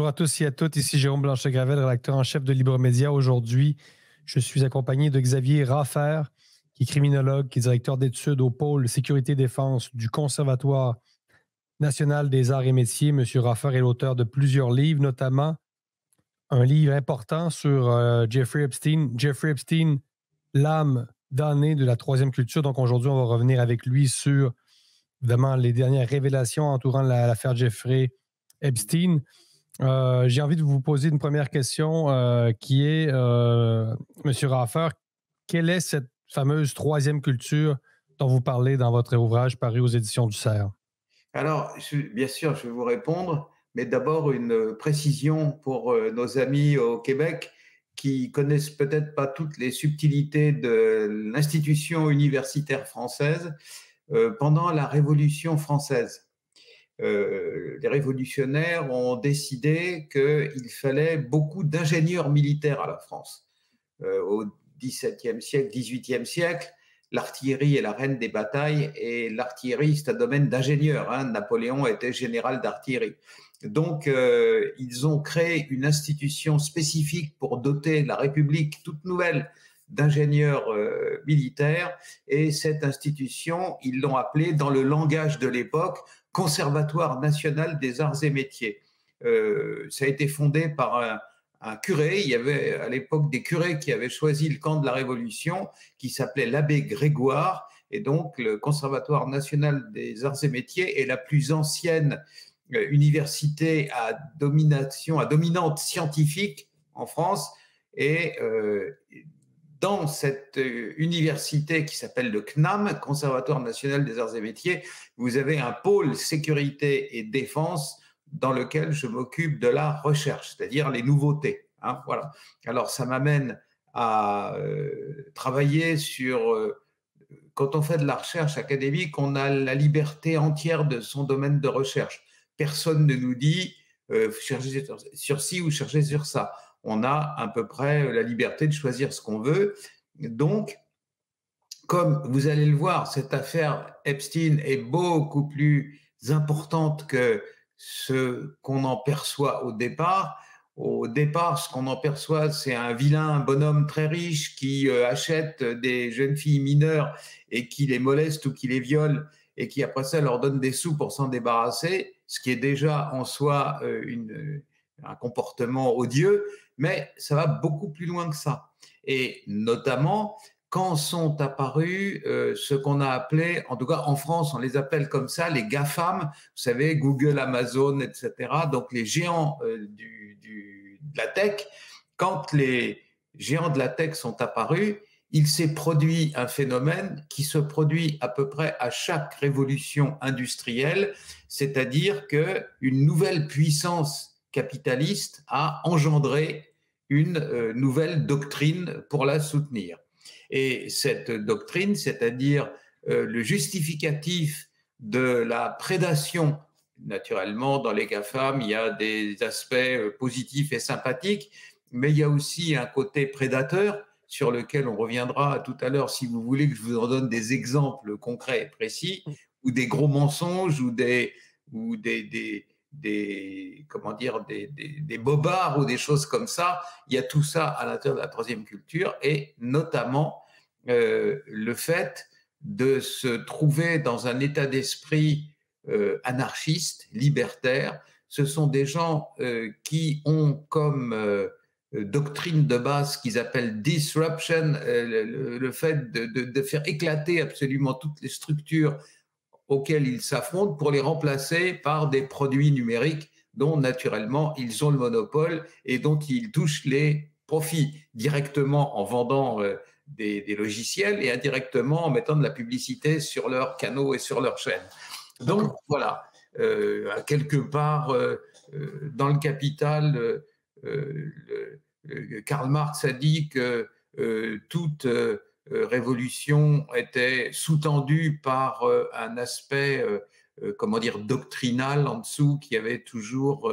Bonjour à tous et à toutes. Ici Jérôme Blanchet-Gravel, rédacteur en chef de Libre Média. Aujourd'hui, je suis accompagné de Xavier Raffer, qui est criminologue, qui est directeur d'études au pôle sécurité-défense du Conservatoire national des arts et métiers. Monsieur Raffer est l'auteur de plusieurs livres, notamment un livre important sur Jeffrey Epstein. Jeffrey Epstein, l'âme damnée de la troisième culture. Donc aujourd'hui, on va revenir avec lui sur, évidemment, les dernières révélations entourant l'affaire Jeffrey Epstein. J'ai envie de vous poser une première question qui est, Monsieur Raffer, quelle est cette fameuse troisième culture dont vous parlez dans votre ouvrage paru aux éditions du Cerf? Alors, bien sûr, je vais vous répondre, mais d'abord une précision pour nos amis au Québec qui connaissent peut-être pas toutes les subtilités de l'institution universitaire française. Pendant la Révolution française, les révolutionnaires ont décidé qu'il fallait beaucoup d'ingénieurs militaires à la France. Au XVIIe siècle, XVIIIe siècle, l'artillerie est la reine des batailles et l'artillerie, c'est un domaine d'ingénieurs. Hein. Napoléon était général d'artillerie. Donc, ils ont créé une institution spécifique pour doter la République toute nouvelle d'ingénieurs militaires. Et cette institution, ils l'ont appelée, dans le langage de l'époque, Conservatoire national des arts et métiers. Ça a été fondé par un curé. Il y avait à l'époque des curés qui avaient choisi le camp de la Révolution, qui s'appelait l'abbé Grégoire. Et donc, le Conservatoire national des arts et métiers est la plus ancienne université à dominante scientifique en France. Et dans cette université qui s'appelle le CNAM, Conservatoire national des arts et métiers, vous avez un pôle sécurité et défense dans lequel je m'occupe de la recherche, c'est-à-dire les nouveautés. Hein, voilà. Alors, ça m'amène à travailler sur... quand on fait de la recherche académique, on a la liberté entière de son domaine de recherche. Personne ne nous dit cherchez sur ci ou cherchez sur ça. On a à peu près la liberté de choisir ce qu'on veut. Donc, comme vous allez le voir, cette affaire Epstein est beaucoup plus importante que ce qu'on en perçoit au départ. Au départ, ce qu'on en perçoit, c'est un vilain bonhomme très riche qui achète des jeunes filles mineures et qui les moleste ou qui les viole et qui après ça leur donne des sous pour s'en débarrasser, ce qui est déjà en soi un comportement odieux, mais ça va beaucoup plus loin que ça. Et notamment, quand sont apparus ce qu'on a appelé, en tout cas en France, on les appelle comme ça, les GAFAM, vous savez, Google, Amazon, etc., donc les géants de la tech. Quand les géants de la tech sont apparus, il s'est produit un phénomène qui se produit à peu près à chaque révolution industrielle, c'est-à-dire qu'une nouvelle puissance capitaliste a engendré une nouvelle doctrine pour la soutenir. Et cette doctrine, c'est-à-dire le justificatif de la prédation, naturellement, dans les GAFAM, il y a des aspects positifs et sympathiques, mais il y a aussi un côté prédateur sur lequel on reviendra tout à l'heure si vous voulez que je vous en donne des exemples concrets et précis, ou des gros mensonges, ou des comment dire, des bobards ou des choses comme ça. Il y a tout ça à l'intérieur de la troisième culture et notamment le fait de se trouver dans un état d'esprit anarchiste, libertaire. Ce sont des gens qui ont comme doctrine de base qu'ils appellent disruption, le fait de faire éclater absolument toutes les structures auxquels ils s'affrontent pour les remplacer par des produits numériques dont naturellement ils ont le monopole et dont ils touchent les profits directement en vendant des logiciels et indirectement en mettant de la publicité sur leurs canaux et sur leurs chaînes. Donc voilà, quelque part dans le Capital, Karl Marx a dit que toute révolution était sous-tendue par un aspect, comment dire, doctrinal en dessous, qui avait toujours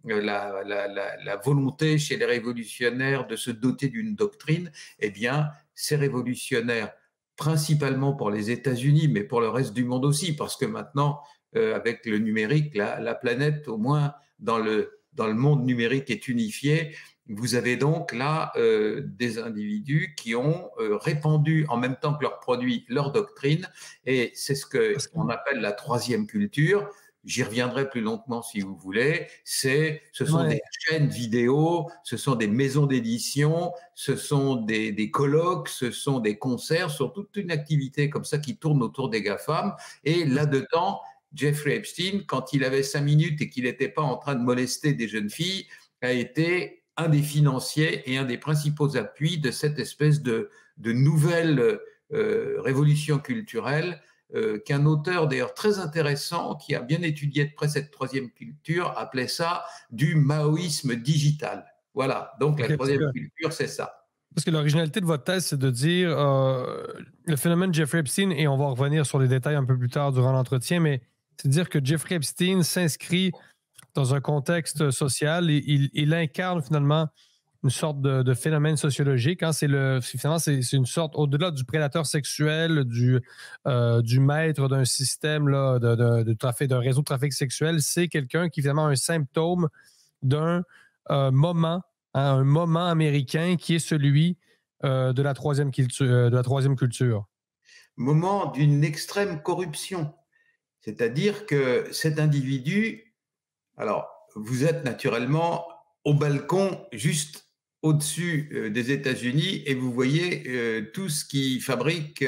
la volonté chez les révolutionnaires de se doter d'une doctrine. Eh bien, ces révolutionnaires, principalement pour les États-Unis, mais pour le reste du monde aussi, parce que maintenant, avec le numérique, la planète, au moins dans le dans le monde numérique est unifié, vous avez donc là des individus qui ont répandu en même temps que leurs produits leur doctrine, et c'est ce qu'on appelle la troisième culture. J'y reviendrai plus longuement si vous voulez. Ce sont des chaînes vidéo, ce sont des maisons d'édition, ce sont des colloques, ce sont des concerts, sur toute une activité comme ça qui tourne autour des GAFAM. Et là-dedans, Jeffrey Epstein, quand il avait 5 minutes et qu'il n'était pas en train de molester des jeunes filles, a été un des financiers et un des principaux appuis de cette espèce de nouvelle révolution culturelle qu'un auteur d'ailleurs très intéressant qui a bien étudié de près cette troisième culture appelait ça du maoïsme digital. Voilà, donc la troisième culture, c'est ça. Parce que l'originalité de votre thèse, c'est de dire le phénomène Jeffrey Epstein, et on va revenir sur les détails un peu plus tard durant l'entretien, mais c'est de dire que Jeffrey Epstein s'inscrit dans un contexte social et il incarne finalement une sorte de phénomène sociologique. Hein. Finalement, c'est une sorte, au-delà du prédateur sexuel, du maître d'un système là, d'un réseau de trafic sexuel, c'est quelqu'un qui finalement a un symptôme d'un moment, hein, un moment américain qui est celui de la troisième culture. Moment d'une extrême corruption. C'est-à-dire que cet individu, alors vous êtes naturellement au balcon juste au-dessus des États-Unis et vous voyez tout ce qu'ils fabriquent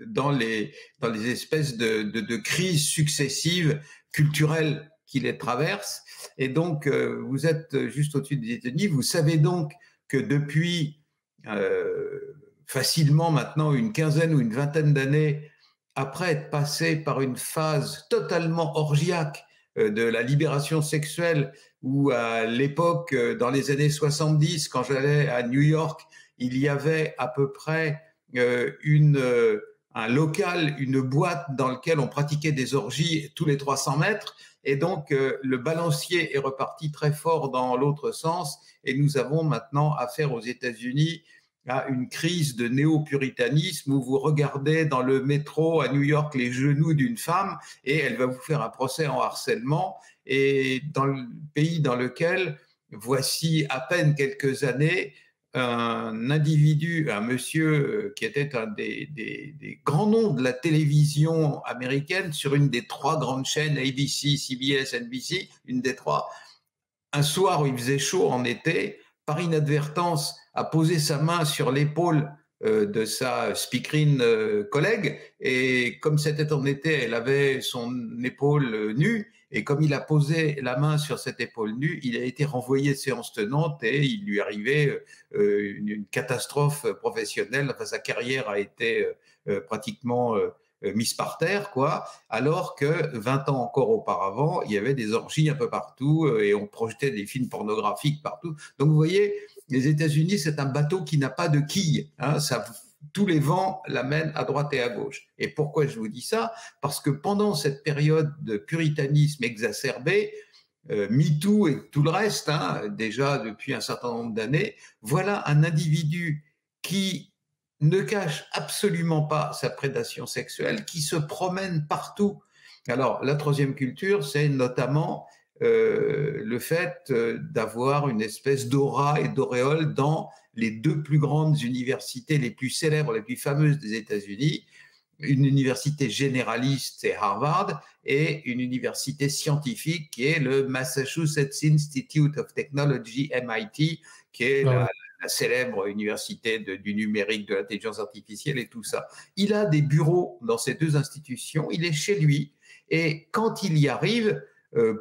dans les espèces de crises successives culturelles qui les traversent. Et donc, vous êtes juste au-dessus des États-Unis. Vous savez donc que depuis facilement maintenant une quinzaine ou une vingtaine d'années, après être passé par une phase totalement orgiaque de la libération sexuelle, où à l'époque, dans les années 70, quand j'allais à New York, il y avait à peu près un local, une boîte dans laquelle on pratiquait des orgies tous les 300 mètres. Et donc, le balancier est reparti très fort dans l'autre sens. Et nous avons maintenant affaire aux États-Unis à une crise de néo-puritanisme où vous regardez dans le métro à New York les genoux d'une femme et elle va vous faire un procès en harcèlement. Et dans le pays dans lequel, voici à peine quelques années, un individu, un monsieur qui était un des grands noms de la télévision américaine sur une des 3 grandes chaînes, ABC, CBS, NBC, une des 3, un soir où il faisait chaud en été, par inadvertance, a posé sa main sur l'épaule de sa speakerine collègue, et comme c'était en été, elle avait son épaule nue, et comme il a posé la main sur cette épaule nue, il a été renvoyé de séance tenante et il lui arrivait une catastrophe professionnelle. Enfin, sa carrière a été pratiquement mise par terre, quoi, alors que 20 ans encore auparavant, il y avait des orgies un peu partout et on projetait des films pornographiques partout. Donc vous voyez, les États-Unis, c'est un bateau qui n'a pas de quille. Hein, tous les vents l'amènent à droite et à gauche. Et pourquoi je vous dis ça? Parce que pendant cette période de puritanisme exacerbé, MeToo et tout le reste, hein, déjà depuis un certain nombre d'années, voilà un individu qui ne cache absolument pas sa prédation sexuelle, qui se promène partout. Alors, la troisième culture, c'est notamment le fait d'avoir une espèce d'aura et d'auréole dans les 2 plus grandes universités les plus célèbres, les plus fameuses des États-Unis, une université généraliste, c'est Harvard, et une université scientifique qui est le Massachusetts Institute of Technology, MIT, qui est la célèbre université du numérique, de l'intelligence artificielle et tout ça. Il a des bureaux dans ces 2 institutions, il est chez lui, et quand il y arrive,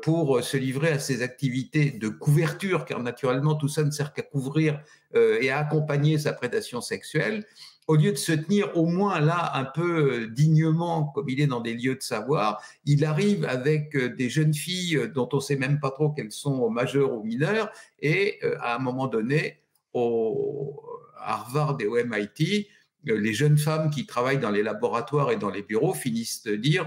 pour se livrer à ses activités de couverture, car naturellement tout ça ne sert qu'à couvrir et à accompagner sa prédation sexuelle, au lieu de se tenir au moins là un peu dignement, comme il est dans des lieux de savoir, il arrive avec des jeunes filles dont on ne sait même pas trop qu'elles sont majeures ou mineures, et à un moment donné, au Harvard et au MIT, les jeunes femmes qui travaillent dans les laboratoires et dans les bureaux finissent de dire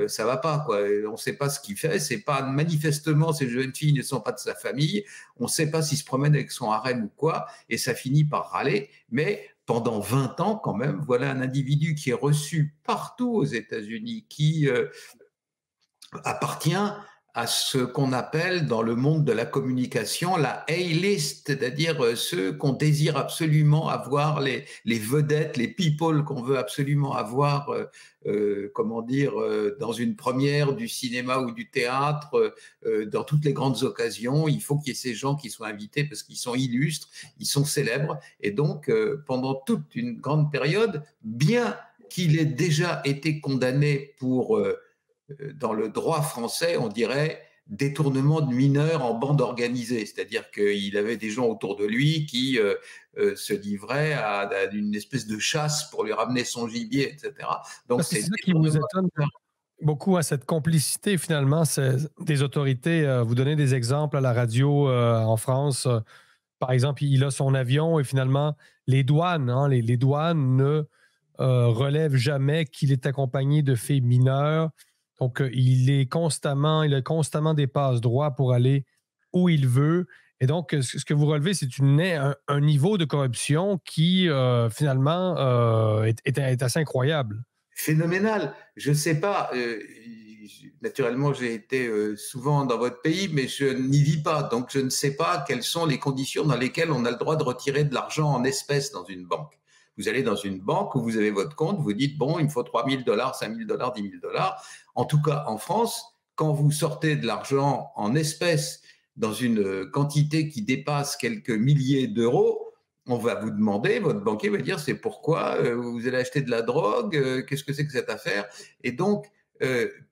ça va pas, quoi. On ne sait pas ce qu'il fait, c'est pas, manifestement ces jeunes filles ne sont pas de sa famille, on ne sait pas s'il se promène avec son harem ou quoi, et ça finit par râler. Mais pendant 20 ans quand même, voilà un individu qui est reçu partout aux États-Unis, qui appartient à ce qu'on appelle dans le monde de la communication la A-list, c'est-à-dire ceux qu'on désire absolument avoir, les vedettes, les people qu'on veut absolument avoir, comment dire, dans une première du cinéma ou du théâtre, dans toutes les grandes occasions. Il faut qu'il y ait ces gens qui soient invités parce qu'ils sont illustres, ils sont célèbres. Et donc, pendant toute une grande période, bien qu'il ait déjà été condamné pour, dans le droit français, on dirait détournement de mineurs en bande organisée, c'est-à-dire qu'il avait des gens autour de lui qui se livraient à une espèce de chasse pour lui ramener son gibier, etc. Donc c'est ça qui vous étonne beaucoup, à cette complicité finalement des autorités. Vous donnez des exemples à la radio en France. Par exemple, il a son avion et finalement les douanes, les douanes ne relèvent jamais qu'il est accompagné de filles mineures. Donc, il a constamment des passe-droits pour aller où il veut. Et donc, ce que vous relevez, c'est un niveau de corruption qui, finalement, est assez incroyable. Phénoménal. Je ne sais pas. Naturellement, j'ai été souvent dans votre pays, mais je n'y vis pas. Donc, je ne sais pas quelles sont les conditions dans lesquelles on a le droit de retirer de l'argent en espèces dans une banque. Vous allez dans une banque où vous avez votre compte, vous dites, bon, il me faut $3 000, $5 000, $10 000. En tout cas, en France, quand vous sortez de l'argent en espèces dans une quantité qui dépasse quelques milliers d'euros, on va vous demander, votre banquier va dire, c'est pourquoi vous allez acheter de la drogue, qu'est-ce que c'est que cette affaire? Et donc,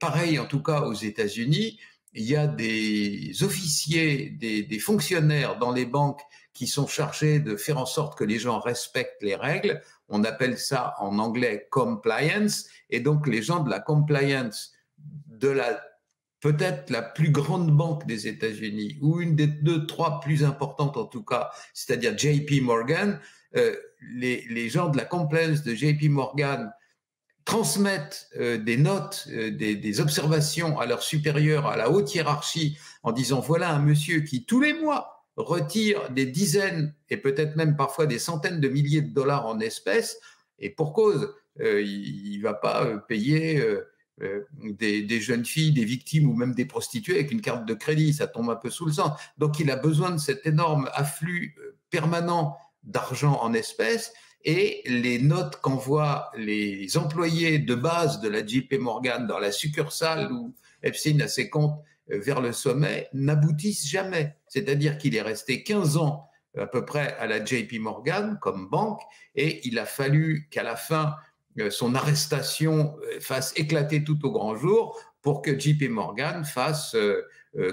pareil, en tout cas aux États-Unis, il y a des officiers, des fonctionnaires dans les banques qui sont chargés de faire en sorte que les gens respectent les règles. On appelle ça en anglais compliance. Et donc, les gens de la compliance de peut-être la plus grande banque des États-Unis, ou une des 2-3 plus importantes en tout cas, c'est-à-dire JP Morgan, les gens de la compliance de JP Morgan transmettent des notes, des observations à leurs supérieurs, à la haute hiérarchie, en disant voilà un monsieur qui tous les mois retire des dizaines et peut-être même parfois des centaines de milliers de dollars en espèces, et pour cause, il ne va pas payer des jeunes filles, des victimes ou même des prostituées avec une carte de crédit, ça tombe un peu sous le sang. Donc il a besoin de cet énorme afflux permanent d'argent en espèces, et les notes qu'envoient les employés de base de la JP Morgan dans la succursale où Epstein a ses comptes vers le sommet n'aboutissent jamais. C'est-à-dire qu'il est resté 15 ans à peu près à la JP Morgan comme banque, et il a fallu qu'à la fin, son arrestation fasse éclater tout au grand jour pour que JP Morgan fasse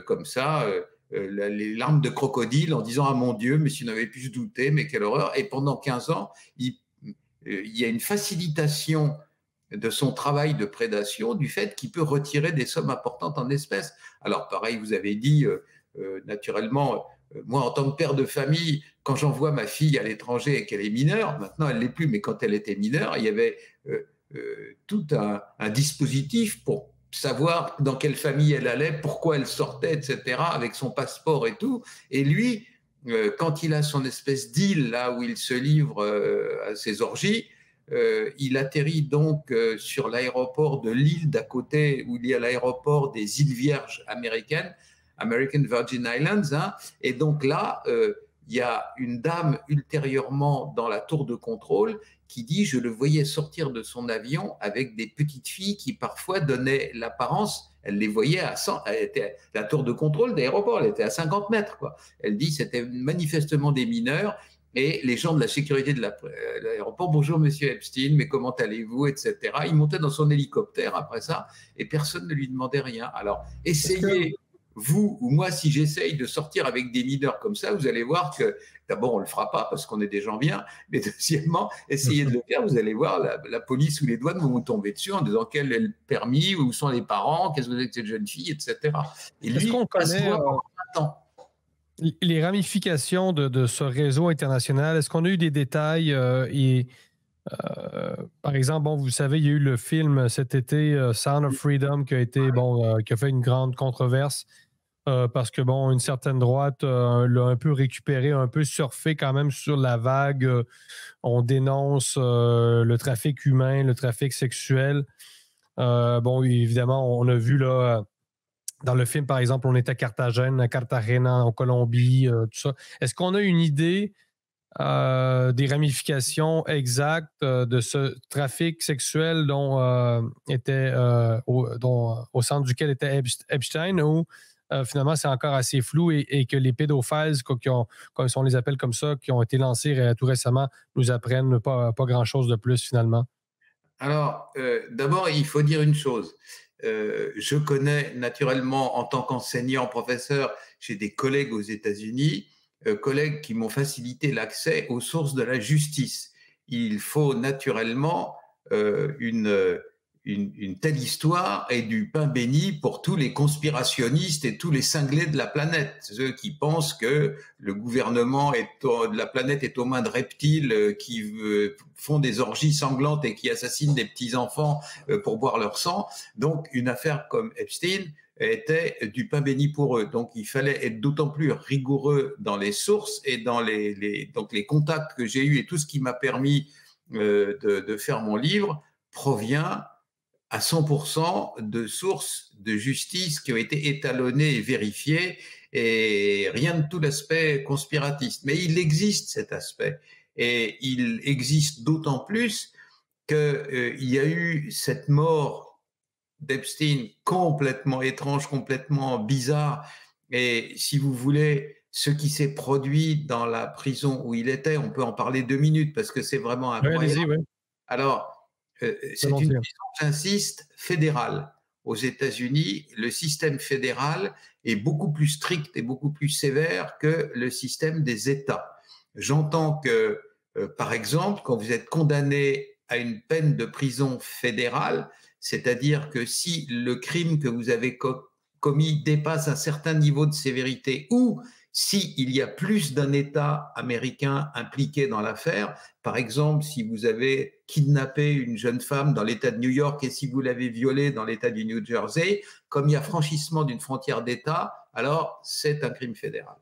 comme ça les larmes de crocodile en disant « Ah mon Dieu, mais si on avait pu se douter, mais quelle horreur !» Et pendant 15 ans, il y a une facilitation de son travail de prédation du fait qu'il peut retirer des sommes importantes en espèces. Alors pareil, vous avez dit, naturellement, moi en tant que père de famille, quand j'envoie ma fille à l'étranger et qu'elle est mineure, maintenant elle ne l'est plus, mais quand elle était mineure, il y avait tout un dispositif pour savoir dans quelle famille elle allait, pourquoi elle sortait, etc., avec son passeport et tout. Et lui, quand il a son espèce d'île, là où il se livre à ses orgies, il atterrit donc sur l'aéroport de l'île d'à côté, où il y a l'aéroport des îles Vierges américaines, American Virgin Islands, hein, et donc là, il y a une dame ultérieurement dans la tour de contrôle qui dit « Je le voyais sortir de son avion avec des petites filles qui parfois donnaient l'apparence, elle les voyait à 100, elle était, la tour de contrôle d'aéroport, elle était à 50 mètres. Quoi. Elle dit c'était manifestement des mineurs, et les gens de la sécurité de l'aéroport, bonjour monsieur Epstein, mais comment allez-vous, etc. Il montait dans son hélicoptère après ça, et personne ne lui demandait rien. Alors, essayez, vous ou moi, si j'essaye de sortir avec des mineurs comme ça, vous allez voir que, d'abord, on ne le fera pas parce qu'on est des gens bien, mais deuxièmement, essayez de le faire, vous allez voir, la police ou les douanes vont vous tomber dessus en disant quel est le permis, où sont les parents, qu'est-ce que c'est que cette jeune fille, etc. Et lui, est-ce qu'on connaît les ramifications de ce réseau international? Est-ce qu'on a eu des détails par exemple, bon, vous savez, il y a eu le film cet été, Sound of Freedom, qui a fait une grande controverse parce que, bon, une certaine droite l'a un peu récupéré, un peu surfé quand même sur la vague. On dénonce le trafic humain, le trafic sexuel. Bon, évidemment, on a vu là Dans le film, par exemple, on est à Cartagena, en Colombie, tout ça. Est-ce qu'on a une idée des ramifications exactes de ce trafic sexuel au centre duquel était Epstein, ou finalement c'est encore assez flou et que les pédophiles, comme on les appelle comme ça, qui ont été lancés tout récemment, nous apprennent pas grand-chose de plus finalement? Alors, d'abord, il faut dire une chose. Je connais naturellement, en tant qu'enseignant, professeur, j'ai des collègues aux États-Unis, collègues qui m'ont facilité l'accès aux sources de la justice. Il faut naturellement une telle histoire et du pain béni pour tous les conspirationnistes et tous les cinglés de la planète, ceux qui pensent que le gouvernement de la planète est aux mains de reptiles qui font des orgies sanglantes et qui assassinent des petits-enfants pour boire leur sang. Donc, une affaire comme Epstein était du pain béni pour eux. Donc, il fallait être d'autant plus rigoureux dans les sources et dans donc les contacts que j'ai eus et tout ce qui m'a permis de faire mon livre provient à 100% de sources de justice qui ont été étalonnées et vérifiées, et rien de tout l'aspect conspiratiste. Mais il existe cet aspect, et il existe d'autant plus qu'il y a eu cette mort d'Epstein complètement étrange, complètement bizarre, et si vous voulez, ce qui s'est produit dans la prison où il était, on peut en parler 2 minutes parce que c'est vraiment Oui, allez-y, incroyable. oui. Alors, c'est une prison, j'insiste, fédérale. Aux États-Unis, le système fédéral est beaucoup plus strict et beaucoup plus sévère que le système des États. J'entends que, par exemple, quand vous êtes condamné à une peine de prison fédérale, c'est-à-dire que si le crime que vous avez commis dépasse un certain niveau de sévérité, ou s'il y a plus d'un État américain impliqué dans l'affaire, par exemple, si vous avez kidnappé une jeune femme dans l'État de New York et si vous l'avez violée dans l'État du New Jersey, comme il y a franchissement d'une frontière d'État, alors c'est un crime fédéral.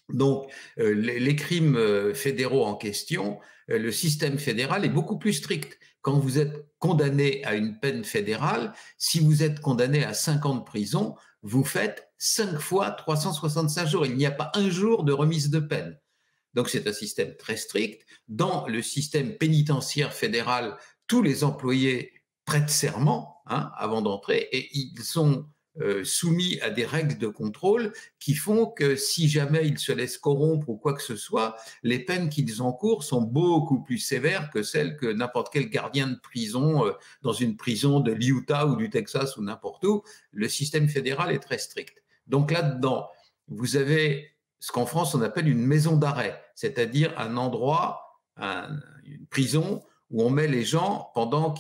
Donc, les crimes fédéraux en question, le système fédéral est beaucoup plus strict. Quand vous êtes condamné à une peine fédérale, si vous êtes condamné à 5 ans de prison, vous faites 5 fois 365 jours. Il n'y a pas un jour de remise de peine. Donc, c'est un système très strict. Dans le système pénitentiaire fédéral, tous les employés prêtent serment avant d'entrer, et ils sont soumis à des règles de contrôle qui font que si jamais ils se laissent corrompre ou quoi que ce soit, les peines qu'ils encourent sont beaucoup plus sévères que celles que n'importe quel gardien de prison dans une prison de l'Utah ou du Texas ou n'importe où. Le système fédéral est très strict. Donc là-dedans, vous avez ce qu'en France on appelle une maison d'arrêt, c'est-à-dire un endroit, une prison où on met les gens pendant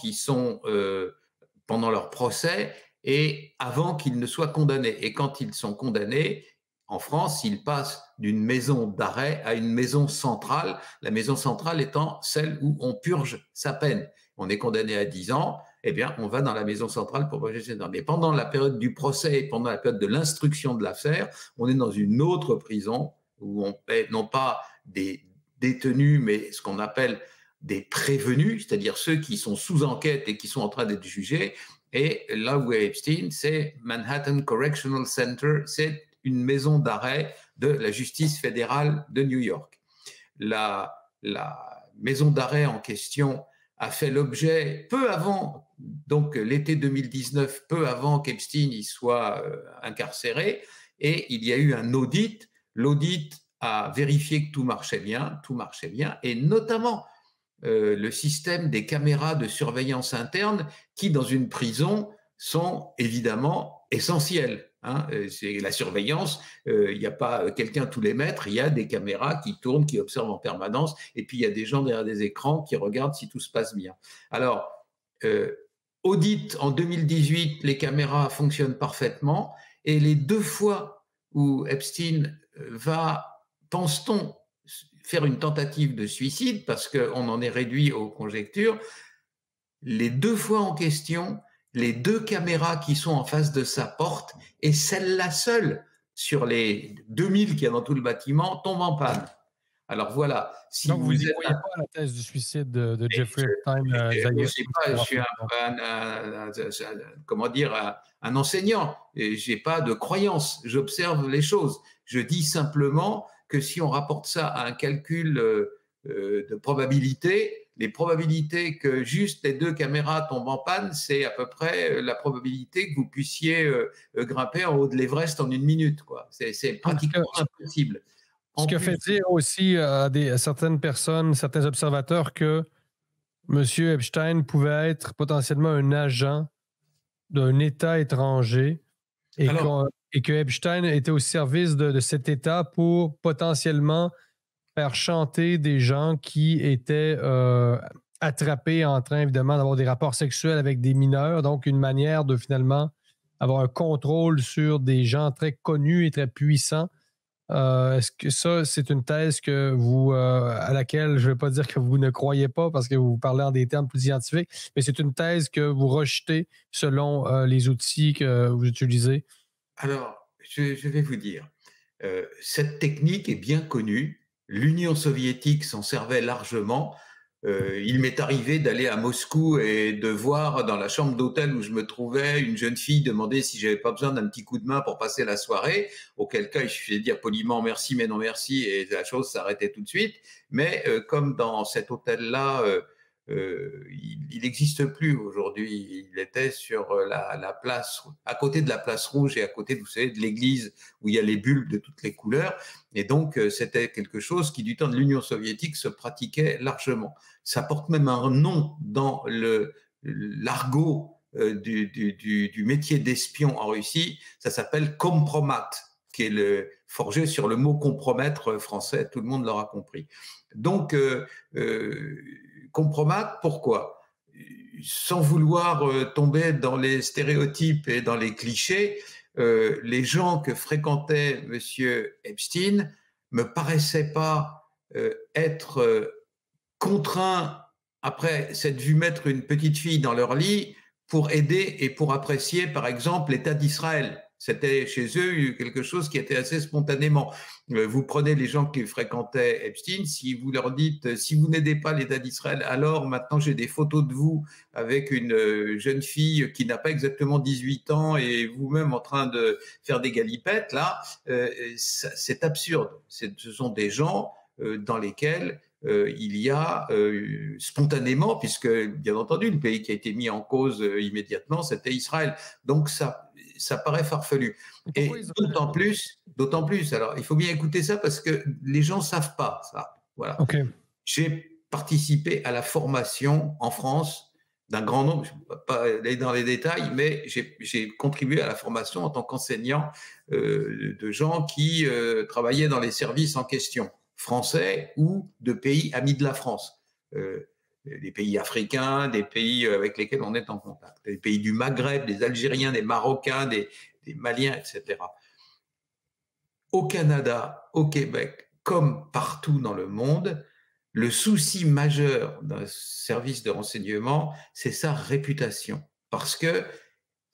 leur procès et avant qu'ils ne soient condamnés. Et quand ils sont condamnés, en France, ils passent d'une maison d'arrêt à une maison centrale, la maison centrale étant celle où on purge sa peine. On est condamné à 10 ans, eh bien, on va dans la maison centrale pour purger ses peines. Mais pendant la période du procès et pendant la période de l'instruction de l'affaire, on est dans une autre prison où on paie non pas des détenus, mais ce qu'on appelle des prévenus, c'est-à-dire ceux qui sont sous enquête et qui sont en train d'être jugés. Et là où est Epstein, c'est Manhattan Correctional Center, c'est une maison d'arrêt de la justice fédérale de New York. La maison d'arrêt en question a fait l'objet, peu avant, donc l'été 2019, peu avant qu'Epstein y soit incarcéré, et il y a eu un audit. L'audit a vérifié que tout marchait bien, et notamment le système des caméras de surveillance interne qui, dans une prison, sont évidemment essentielles. C'est la surveillance, il n'y a pas quelqu'un tous les mètres, il y a des caméras qui tournent, qui observent en permanence, et puis il y a des gens derrière des écrans qui regardent si tout se passe bien. Alors, audit en 2018, les caméras fonctionnent parfaitement, et les 2 fois où Epstein va, pense-t-on, faire une tentative de suicide, parce qu'on en est réduit aux conjectures, les 2 fois en question, les 2 caméras qui sont en face de sa porte et celle-là seule sur les 2000 qu'il y a dans tout le bâtiment tombe en panne. Alors voilà, si Donc, vous vous n'y êtes croyez pas à la thèse du suicide de et Jeffrey Epstein, moi, Zahir je suis Smith-Raphaël? comment dire, un enseignant et j'ai pas de croyance. J'observe les choses. Je dis simplement que si on rapporte ça à un calcul de probabilité, les probabilités que juste les 2 caméras tombent en panne, c'est à peu près la probabilité que vous puissiez grimper en haut de l'Everest en 1 minute, quoi. C'est Donc, pratiquement impossible. ce En qui a plus, fait dire aussi à certaines personnes, certains observateurs, que M. Epstein pouvait être potentiellement un agent d'un État étranger et, alors, et que Epstein était au service de cet État pour potentiellement faire chanter des gens qui étaient attrapés en train, évidemment, d'avoir des rapports sexuels avec des mineurs. Donc, une manière de finalement avoir un contrôle sur des gens très connus et très puissants. Est-ce que ça, c'est une thèse que vous, à laquelle je ne vais pas dire que vous ne croyez pas parce que vous parlez en des termes plus scientifiques, mais c'est une thèse que vous rejetez selon les outils que vous utilisez? alors, je vais vous dire, cette technique est bien connue. L'Union soviétique s'en servait largement. Il m'est arrivé d'aller à Moscou et de voir dans la chambre d'hôtel où je me trouvais une jeune fille demander si j'avais pas besoin d'un petit coup de main pour passer la soirée, auquel cas il suffisait de dire poliment merci mais non merci et la chose s'arrêtait tout de suite. Mais comme dans cet hôtel-là, il n'existe plus aujourd'hui. Il était sur la place, à côté de la place rouge et à côté, vous savez, de l'église où il y a les bulbes de toutes les couleurs. Et donc, c'était quelque chose qui, du temps de l'Union soviétique, se pratiquait largement. Ça porte même un nom dans l'argot du métier d'espion en Russie. Ça s'appelle compromat, qui est forgé sur le mot compromettre français. Tout le monde l'aura compris. Donc, compromat, pourquoi? Sans vouloir tomber dans les stéréotypes et dans les clichés, les gens que fréquentait Monsieur Epstein me paraissaient pas être contraints, après s'être vu mettre une petite fille dans leur lit, pour aider et pour apprécier, par exemple, l'État d'Israël. C'était chez eux quelque chose qui était assez spontanément. Vous prenez les gens qui fréquentaient Epstein, si vous leur dites, si vous n'aidez pas l'État d'Israël, alors maintenant j'ai des photos de vous avec une jeune fille qui n'a pas exactement 18 ans et vous-même en train de faire des galipettes, là, c'est absurde. Ce sont des gens dans lesquels il y a spontanément, puisque bien entendu le pays qui a été mis en cause immédiatement, c'était Israël. Donc ça paraît farfelu. Et d'autant plus, alors il faut bien écouter ça parce que les gens ne savent pas ça. Voilà. OK. J'ai participé à la formation en France d'un grand nombre, je ne vais pas aller dans les détails, mais j'ai contribué à la formation en tant qu'enseignant de gens qui travaillaient dans les services en question, français ou de pays amis de la France. Des pays africains, des pays avec lesquels on est en contact, des pays du Maghreb, des Algériens, des Marocains, des Maliens, etc. Au Canada, au Québec, comme partout dans le monde, le souci majeur d'un service de renseignement, c'est sa réputation. Parce que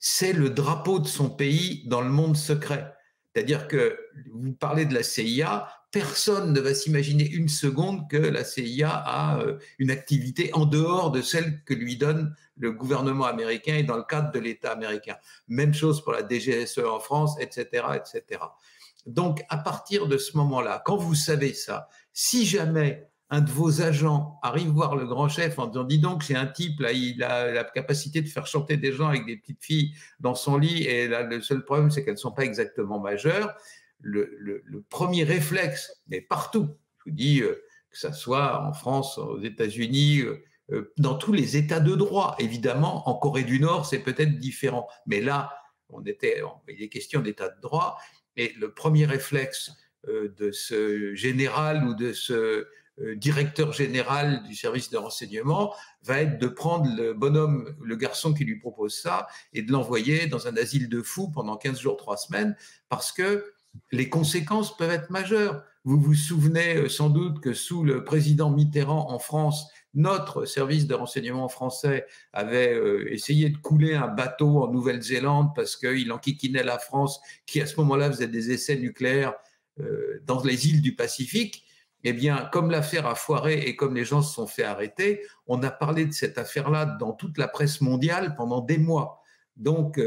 c'est le drapeau de son pays dans le monde secret. C'est-à-dire que vous parlez de la CIA, personne ne va s'imaginer une seconde que la CIA a une activité en dehors de celle que lui donne le gouvernement américain et dans le cadre de l'État américain. Même chose pour la DGSE en France, etc., etc. Donc, à partir de ce moment-là, quand vous savez ça, si jamais un de vos agents arrive voir le grand chef en disant « Dis donc, c'est un type, là, il a la capacité de faire chanter des gens avec des petites filles dans son lit, et là, le seul problème, c'est qu'elles ne sont pas exactement majeures », le premier réflexe, mais partout, je vous dis, que ce soit en France, aux États-Unis, dans tous les États de droit, évidemment, en Corée du Nord, c'est peut-être différent. Mais là, il est question d'État de droit, et le premier réflexe de ce général ou de ce directeur général du service de renseignement va être de prendre le bonhomme, le garçon qui lui propose ça, et de l'envoyer dans un asile de fous pendant 15 jours, 3 semaines, parce que les conséquences peuvent être majeures. Vous vous souvenez sans doute que sous le président Mitterrand en France, notre service de renseignement français avait essayé de couler un bateau en Nouvelle-Zélande parce qu'il enquiquinait la France, qui à ce moment-là faisait des essais nucléaires dans les îles du Pacifique. Eh bien, comme l'affaire a foiré et comme les gens se sont fait arrêter, on a parlé de cette affaire-là dans toute la presse mondiale pendant des mois. Donc,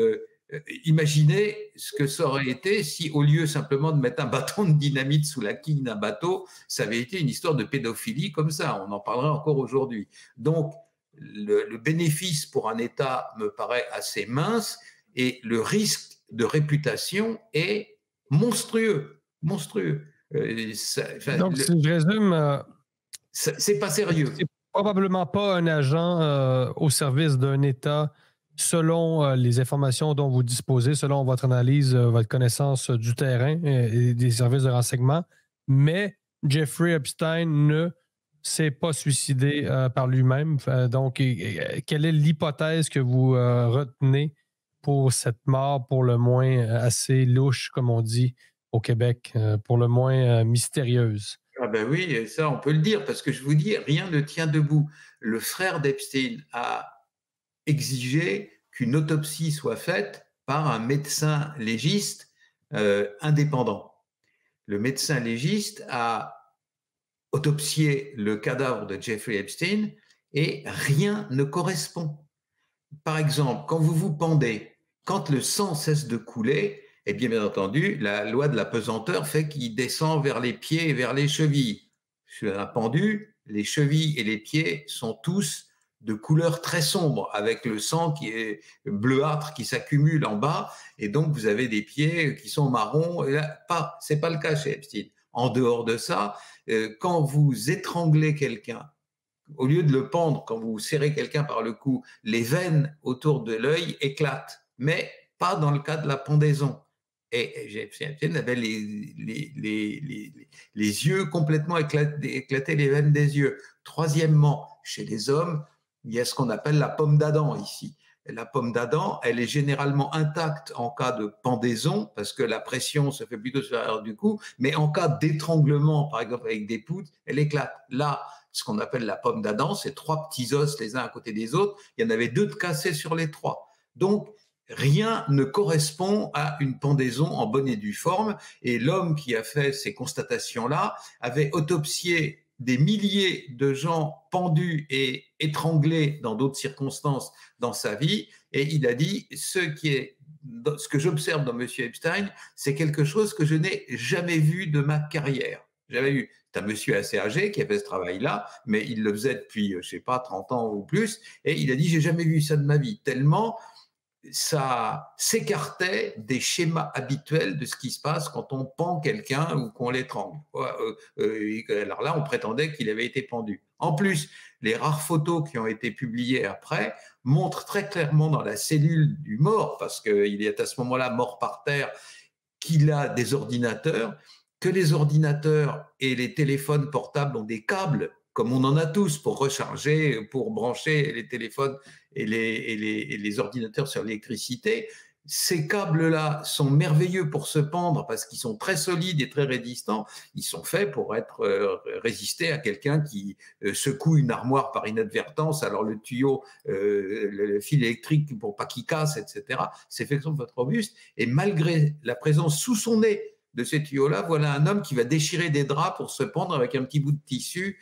imaginez ce que ça aurait été si, au lieu simplement de mettre un bâton de dynamite sous la quille d'un bateau, ça avait été une histoire de pédophilie comme ça. On en parlerait encore aujourd'hui. Donc, le bénéfice pour un État me paraît assez mince et le risque de réputation est monstrueux, monstrueux. Donc, si je résume, c'est pas sérieux. C'est probablement pas un agent au service d'un État selon les informations dont vous disposez, selon votre analyse, votre connaissance du terrain et des services de renseignement. Mais Jeffrey Epstein ne s'est pas suicidé par lui-même. Donc, quelle est l'hypothèse que vous retenez pour cette mort, pour le moins assez louche, comme on dit au Québec, pour le moins mystérieuse? Ah ben oui, et ça on peut le dire, parce que je vous dis, rien ne tient debout. Le frère d'Epstein a exigé qu'une autopsie soit faite par un médecin légiste indépendant. Le médecin légiste a autopsié le cadavre de Jeffrey Epstein et rien ne correspond. Par exemple, quand vous vous pendez, quand le sang cesse de couler, eh bien entendu, la loi de la pesanteur fait qu'il descend vers les pieds et vers les chevilles. Sur un pendu, les chevilles et les pieds sont tous de couleur très sombre, avec le sang qui est bleuâtre qui s'accumule en bas, et donc vous avez des pieds qui sont marrons. C'est pas le cas chez Epstein. En dehors de ça, quand vous étranglez quelqu'un, au lieu de le pendre, quand vous serrez quelqu'un par le cou, les veines autour de l'œil éclatent, mais pas dans le cas de la pendaison. Et Epstein avait les yeux complètement éclatés, les veines des yeux. Troisièmement, chez les hommes, il y a ce qu'on appelle la pomme d'Adam ici. La pomme d'Adam, elle est généralement intacte en cas de pendaison, parce que la pression se fait plutôt sur l'arrière du cou, mais en cas d'étranglement, par exemple avec des poutres, elle éclate. Là, ce qu'on appelle la pomme d'Adam, c'est 3 petits os les uns à côté des autres. Il y en avait 2 de cassés sur les 3. Donc, rien ne correspond à une pendaison en bonne et due forme. Et l'homme qui a fait ces constatations-là avait autopsié des milliers de gens pendus et étranglés dans d'autres circonstances dans sa vie. Et il a dit, ce que j'observe dans M. Epstein, c'est quelque chose que je n'ai jamais vu de ma carrière. J'avais eu, c'est un monsieur assez âgé qui a fait ce travail-là, mais il le faisait depuis, je sais pas, 30 ans ou plus, et il a dit, j'ai jamais vu ça de ma vie, tellement ça s'écartait des schémas habituels de ce qui se passe quand on pend quelqu'un ou qu'on l'étrangle. Alors là, on prétendait qu'il avait été pendu. En plus, les rares photos qui ont été publiées après montrent très clairement dans la cellule du mort, parce qu'il est à ce moment-là mort par terre, qu'il a des ordinateurs, que les ordinateurs et les téléphones portables ont des câbles, comme on en a tous, pour recharger, pour brancher les téléphones et les ordinateurs sur l'électricité. Ces câbles-là sont merveilleux pour se pendre parce qu'ils sont très solides et très résistants. Ils sont faits pour résister à quelqu'un qui secoue une armoire par inadvertance. Alors le tuyau, le fil électrique pour pas qu'il casse, etc. C'est fait sur votre robuste. Et malgré la présence sous son nez de ces tuyaux-là, voilà un homme qui va déchirer des draps pour se pendre avec un petit bout de tissu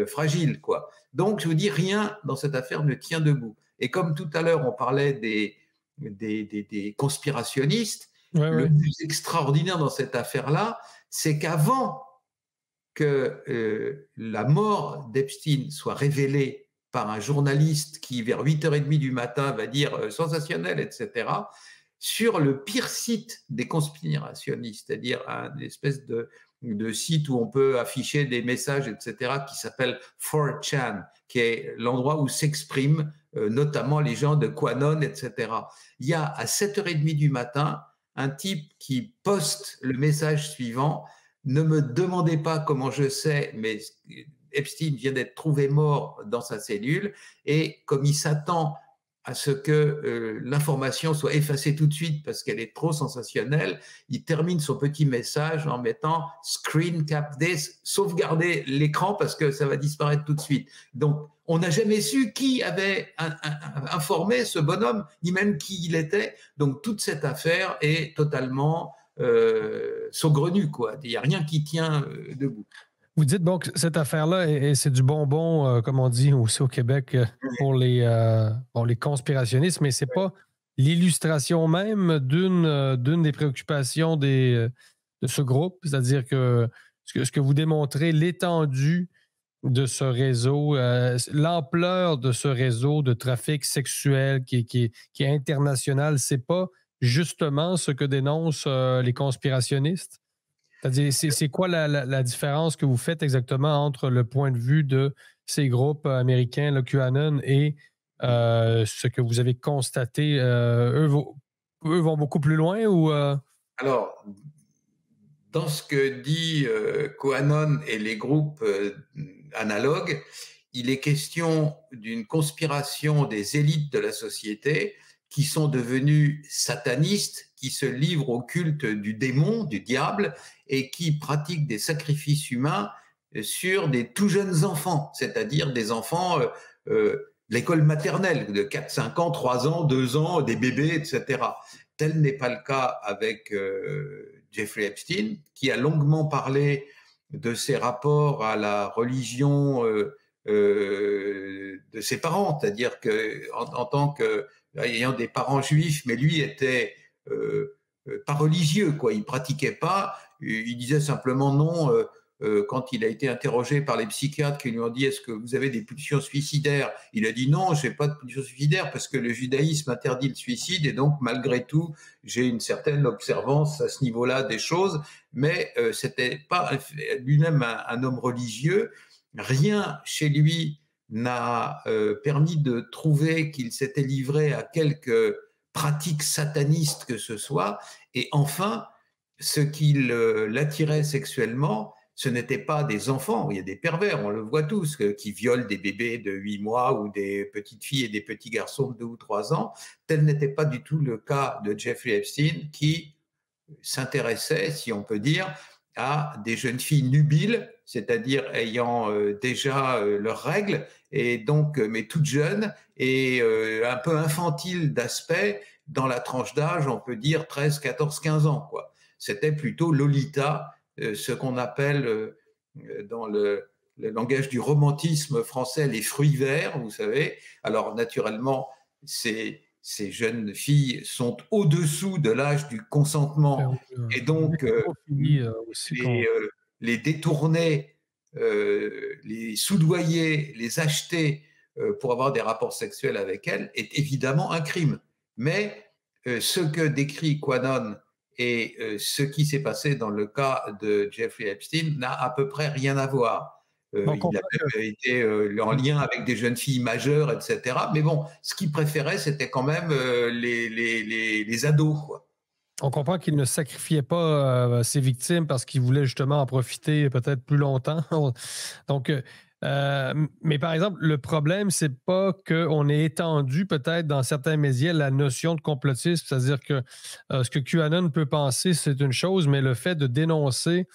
fragile, quoi. Donc, je vous dis, rien dans cette affaire ne tient debout. Et comme tout à l'heure, on parlait des conspirationnistes, le plus extraordinaire dans cette affaire-là, c'est qu'avant que la mort d'Epstein soit révélée par un journaliste qui, vers 8h30 du matin, va dire sensationnel, etc., sur le pire site des conspirationnistes, c'est-à-dire une espèce de site où on peut afficher des messages, etc., qui s'appelle 4chan, qui est l'endroit où s'expriment notamment les gens de QAnon, etc. Il y a à 7h30 du matin un type qui poste le message suivant: ne me demandez pas comment je sais, mais Epstein vient d'être trouvé mort dans sa cellule, et comme il s'attend à ce que l'information soit effacée tout de suite parce qu'elle est trop sensationnelle, il termine son petit message en mettant « screen cap this », sauvegarder l'écran parce que ça va disparaître tout de suite. Donc, on n'a jamais su qui avait informé ce bonhomme, ni même qui il était. Donc, toute cette affaire est totalement saugrenue, quoi. Il n'y a rien qui tient debout. Vous dites donc que cette affaire-là, et c'est du bonbon, comme on dit aussi au Québec, pour les conspirationnistes, mais c'est pas l'illustration même d'une des préoccupations de ce groupe, c'est-à-dire que ce que vous démontrez, l'étendue de ce réseau, l'ampleur de ce réseau de trafic sexuel qui est international, c'est pas justement ce que dénoncent les conspirationnistes? C'est-à-dire, c'est quoi la différence que vous faites exactement entre le point de vue de ces groupes américains, le QAnon, et ce que vous avez constaté? Eux vont beaucoup plus loin ou... Alors, dans ce que dit QAnon et les groupes analogues, il est question d'une conspiration des élites de la société qui sont devenues satanistes, qui se livrent au culte du démon, du diable, et qui pratiquent des sacrifices humains sur des tout jeunes enfants, c'est-à-dire des enfants de l'école maternelle, de 4, 5 ans, 3 ans, 2 ans, des bébés, etc. Tel n'est pas le cas avec Jeffrey Epstein, qui a longuement parlé de ses rapports à la religion de ses parents, c'est-à-dire qu'en tant qu'ayant des parents juifs, mais lui était pas religieux, quoi. Il pratiquait pas. Il disait simplement non. Quand il a été interrogé par les psychiatres qui lui ont dit est-ce que vous avez des pulsions suicidaires, il a dit non, je n'ai pas de pulsions suicidaires parce que le judaïsme interdit le suicide et donc malgré tout j'ai une certaine observance à ce niveau-là des choses, mais c'était pas lui-même un homme religieux. Rien chez lui n'a permis de trouver qu'il s'était livré à quelque pratique sataniste que ce soit. Et enfin, ce qui l'attirait sexuellement, ce n'étaient pas des enfants. Il y a des pervers, on le voit tous, qui violent des bébés de 8 mois ou des petites filles et des petits garçons de 2 ou 3 ans. Tel n'était pas du tout le cas de Jeffrey Epstein, qui s'intéressait, si on peut dire, à des jeunes filles nubiles, c'est-à-dire ayant déjà leurs règles, et donc, mais toutes jeunes et un peu infantiles d'aspect, dans la tranche d'âge, on peut dire 13, 14, 15 ans, quoi. C'était plutôt Lolita, ce qu'on appelle dans le langage du romantisme français les fruits verts, vous savez. Alors naturellement, ces jeunes filles sont au-dessous de l'âge du consentement et donc aussi les détourner, les soudoyer, les acheter pour avoir des rapports sexuels avec elles est évidemment un crime. Mais ce que décrit Quanon et ce qui s'est passé dans le cas de Jeffrey Epstein n'a à peu près rien à voir. Il a même été en lien avec des jeunes filles majeures, etc. Mais bon, ce qu'il préférait, c'était quand même les ados, quoi. On comprend qu'il ne sacrifiait pas ses victimes parce qu'il voulait justement en profiter peut-être plus longtemps. Donc, mais par exemple, le problème, c'est pas qu'on ait étendu peut-être dans certains médias la notion de complotisme, c'est-à-dire que ce que QAnon peut penser, c'est une chose, mais le fait de dénoncer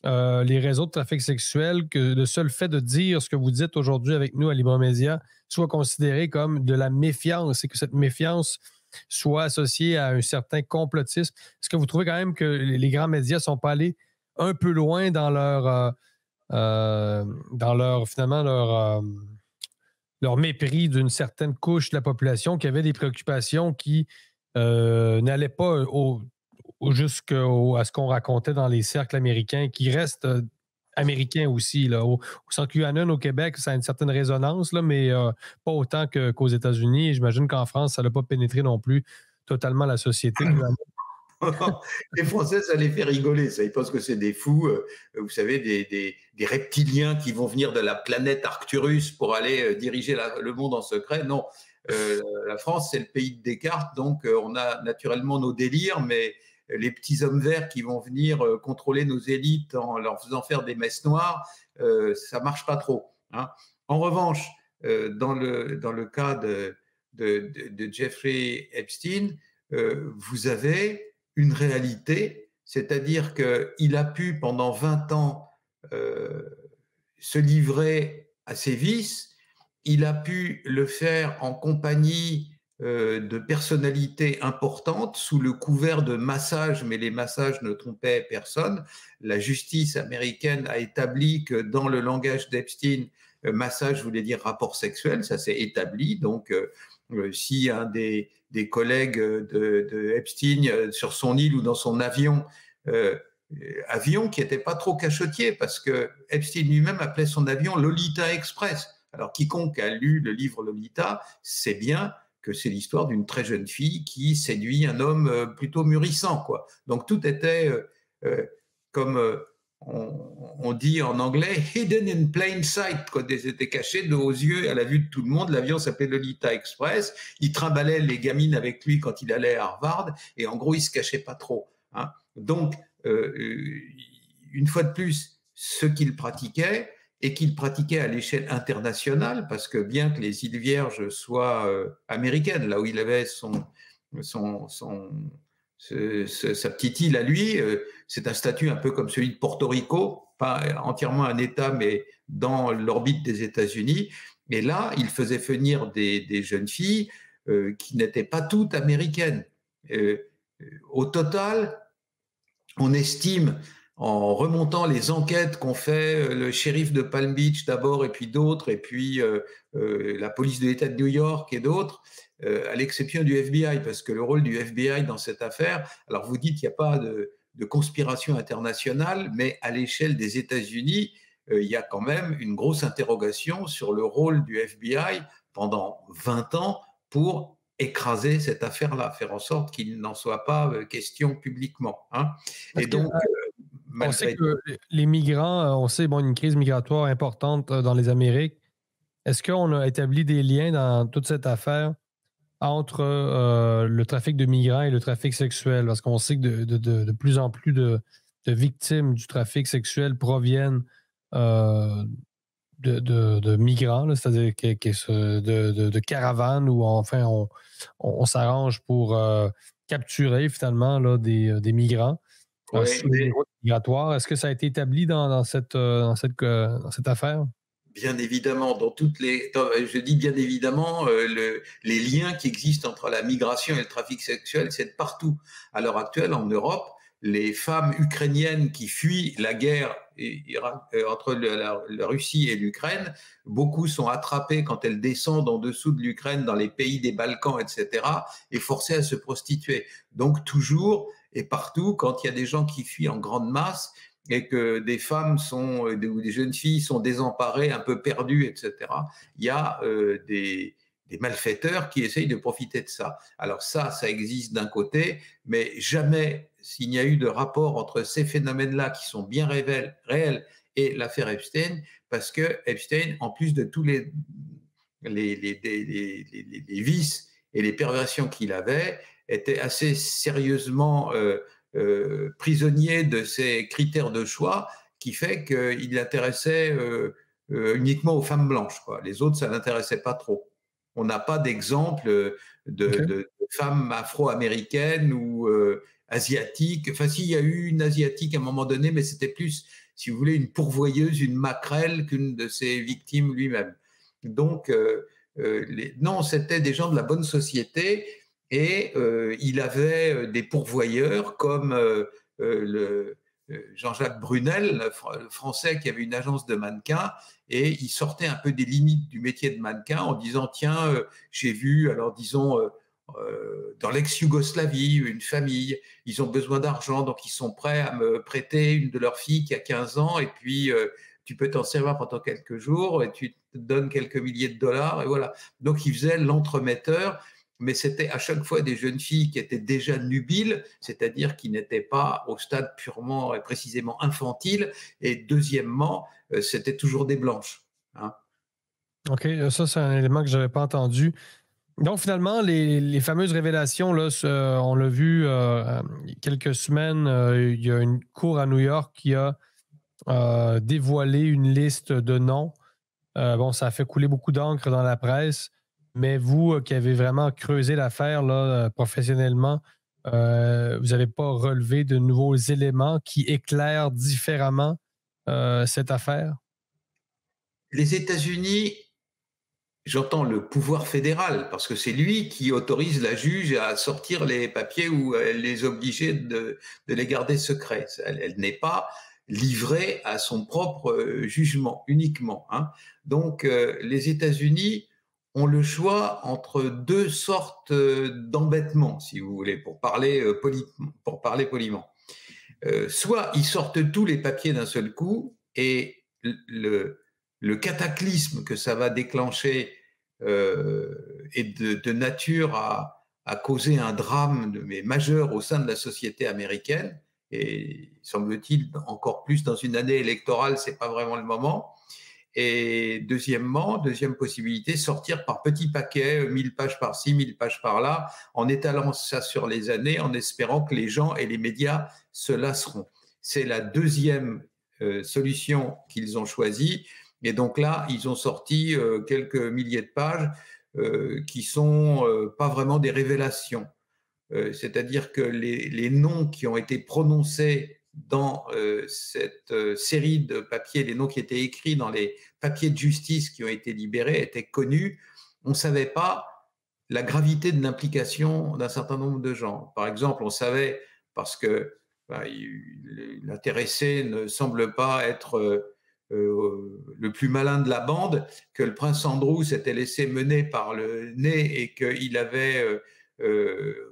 les réseaux de trafic sexuel, que le seul fait de dire ce que vous dites aujourd'hui avec nous à Libre Média soit considéré comme de la méfiance et que cette méfiance soit associée à un certain complotisme. Est-ce que vous trouvez quand même que les grands médias ne sont pas allés un peu loin finalement, leur mépris d'une certaine couche de la population qui avait des préoccupations qui n'allaient pas jusqu'à ce qu'on racontait dans les cercles américains, qui restent américains aussi. Là. Au Centre QAnon au Québec, ça a une certaine résonance, là, mais pas autant qu'aux États-Unis. Et j'imagine qu'en France, ça n'a pas pénétré non plus totalement la société. Les Français, ça les fait rigoler. Ça. Ils pensent que c'est des fous, vous savez, des reptiliens qui vont venir de la planète Arcturus pour aller diriger le monde en secret. Non, la France, c'est le pays de Descartes, donc on a naturellement nos délires, mais les petits hommes verts qui vont venir contrôler nos élites en leur faisant faire des messes noires, ça marche pas trop. Hein. En revanche, dans le cas de Jeffrey Epstein, vous avez une réalité, c'est-à-dire qu'il a pu pendant 20 ans se livrer à ses vices, il a pu le faire en compagnie de personnalités importantes sous le couvert de massages, mais les massages ne trompaient personne. La justice américaine a établi que dans le langage d'Epstein, massage voulait dire rapport sexuel, ça s'est établi. Donc, si un des collègues de Epstein sur son île ou dans son avion, avion qui n'était pas trop cachotier, parce que Epstein lui-même appelait son avion Lolita Express. Alors, quiconque a lu le livre Lolita sait bien que c'est l'histoire d'une très jeune fille qui séduit un homme plutôt mûrissant, quoi. Donc tout était comme on dit en anglais, hidden in plain sight, quoi. C'était caché aux yeux, à la vue de tout le monde. L'avion s'appelait Lolita Express. Il trimballait les gamines avec lui quand il allait à Harvard, et en gros, il se cachait pas trop, hein. Donc, une fois de plus, ce qu'il pratiquait, et qu'il pratiquait à l'échelle internationale, parce que bien que les îles Vierges soient américaines, là où il avait sa petite île à lui, c'est un statut un peu comme celui de Porto Rico, pas entièrement un État, mais dans l'orbite des États-Unis. Et là, il faisait venir des jeunes filles qui n'étaient pas toutes américaines. Au total, on estime, en remontant les enquêtes qu'ont fait le shérif de Palm Beach d'abord, et puis d'autres, et puis la police de l'État de New York et d'autres, à l'exception du FBI, parce que le rôle du FBI dans cette affaire, alors vous dites qu'il n'y a pas de conspiration internationale, mais à l'échelle des États-Unis, il y a quand même une grosse interrogation sur le rôle du FBI pendant 20 ans pour écraser cette affaire-là, faire en sorte qu'il n'en soit pas question publiquement, hein. Et donc, On sait malgré que les migrants, on sait, bon, une crise migratoire importante dans les Amériques. Est-ce qu'on a établi des liens dans toute cette affaire entre le trafic de migrants et le trafic sexuel? Parce qu'on sait que de plus en plus de victimes du trafic sexuel proviennent de migrants, là, c'est-à-dire de caravanes où enfin on s'arrange pour capturer finalement là, des migrants oui, sur les routes migratoires. Est-ce que ça a été établi dans cette affaire? bien évidemment, je dis bien évidemment, les liens qui existent entre la migration et le trafic sexuel, c'est de partout. À l'heure actuelle, en Europe, les femmes ukrainiennes qui fuient la guerre entre la Russie et l'Ukraine, beaucoup sont attrapées quand elles descendent en dessous de l'Ukraine, dans les pays des Balkans, etc., et forcées à se prostituer. Donc toujours et partout, quand il y a des gens qui fuient en grande masse, et que des femmes ou des jeunes filles sont désemparées, un peu perdues, etc., il y a des malfaiteurs qui essayent de profiter de ça. Alors ça existe d'un côté, mais jamais s'il n'y a eu de rapport entre ces phénomènes-là qui sont bien réels et l'affaire Epstein, parce que Epstein, en plus de tous les vices et les perversions qu'il avait, était assez sérieusement prisonnier de ces critères de choix, qui fait qu'il intéressait uniquement aux femmes blanches, quoi. Les autres, ça l'intéressait pas trop. On n'a pas d'exemple de femmes afro-américaines ou asiatiques. Enfin, si, il y a eu une asiatique à un moment donné, mais c'était plus, si vous voulez, une pourvoyeuse, une maquerelle qu'une de ses victimes lui-même. Donc, non, c'était des gens de la bonne société, et il avait des pourvoyeurs comme Jean-Jacques Brunel, le Français qui avait une agence de mannequins, et il sortait un peu des limites du métier de mannequin en disant, tiens, j'ai vu, alors disons, dans l'ex-Yougoslavie, une famille, ils ont besoin d'argent, donc ils sont prêts à me prêter une de leurs filles qui a 15 ans, et puis tu peux t'en servir pendant quelques jours, et tu te donnes quelques milliers de dollars, et voilà. Donc il faisait l'entremetteur, mais c'était à chaque fois des jeunes filles qui étaient déjà nubiles, c'est-à-dire qui n'étaient pas au stade purement et précisément infantile, et deuxièmement, c'était toujours des blanches, hein. OK, ça, c'est un élément que je n'avais pas entendu. Donc, finalement, les fameuses révélations, là, on l'a vu il y a quelques semaines, il y a une cour à New York qui a dévoilé une liste de noms. Bon, ça a fait couler beaucoup d'encre dans la presse, mais vous qui avez vraiment creusé l'affaire là, professionnellement, vous n'avez pas relevé de nouveaux éléments qui éclairent différemment cette affaire? Les États-Unis J'entends le pouvoir fédéral, parce que c'est lui qui autorise la juge à sortir les papiers ou elle les obligeait de les garder secrets. Elle n'est pas livrée à son propre jugement uniquement, hein. Donc, les États-Unis ont le choix entre deux sortes d'embêtements, si vous voulez, pour parler poliment. Soit ils sortent tous les papiers d'un seul coup et le cataclysme que ça va déclencher est de nature à causer un drame mais majeur au sein de la société américaine, et semble-t-il encore plus dans une année électorale, c'est pas vraiment le moment. Et deuxième possibilité, sortir par petits paquets, 1000 pages par-ci, 1000 pages par-là, en étalant ça sur les années, en espérant que les gens et les médias se lasseront. C'est la deuxième solution qu'ils ont choisie. Et donc là, ils ont sorti quelques milliers de pages qui sont pas vraiment des révélations. C'est-à-dire que les noms qui ont été prononcés dans cette série de papiers, les noms qui étaient écrits dans les papiers de justice qui ont été libérés étaient connus. On ne savait pas la gravité de l'implication d'un certain nombre de gens. Par exemple, on savait, parce que l'intéressé ne semble pas être le plus malin de la bande, que le prince Andrew s'était laissé mener par le nez et qu'il avait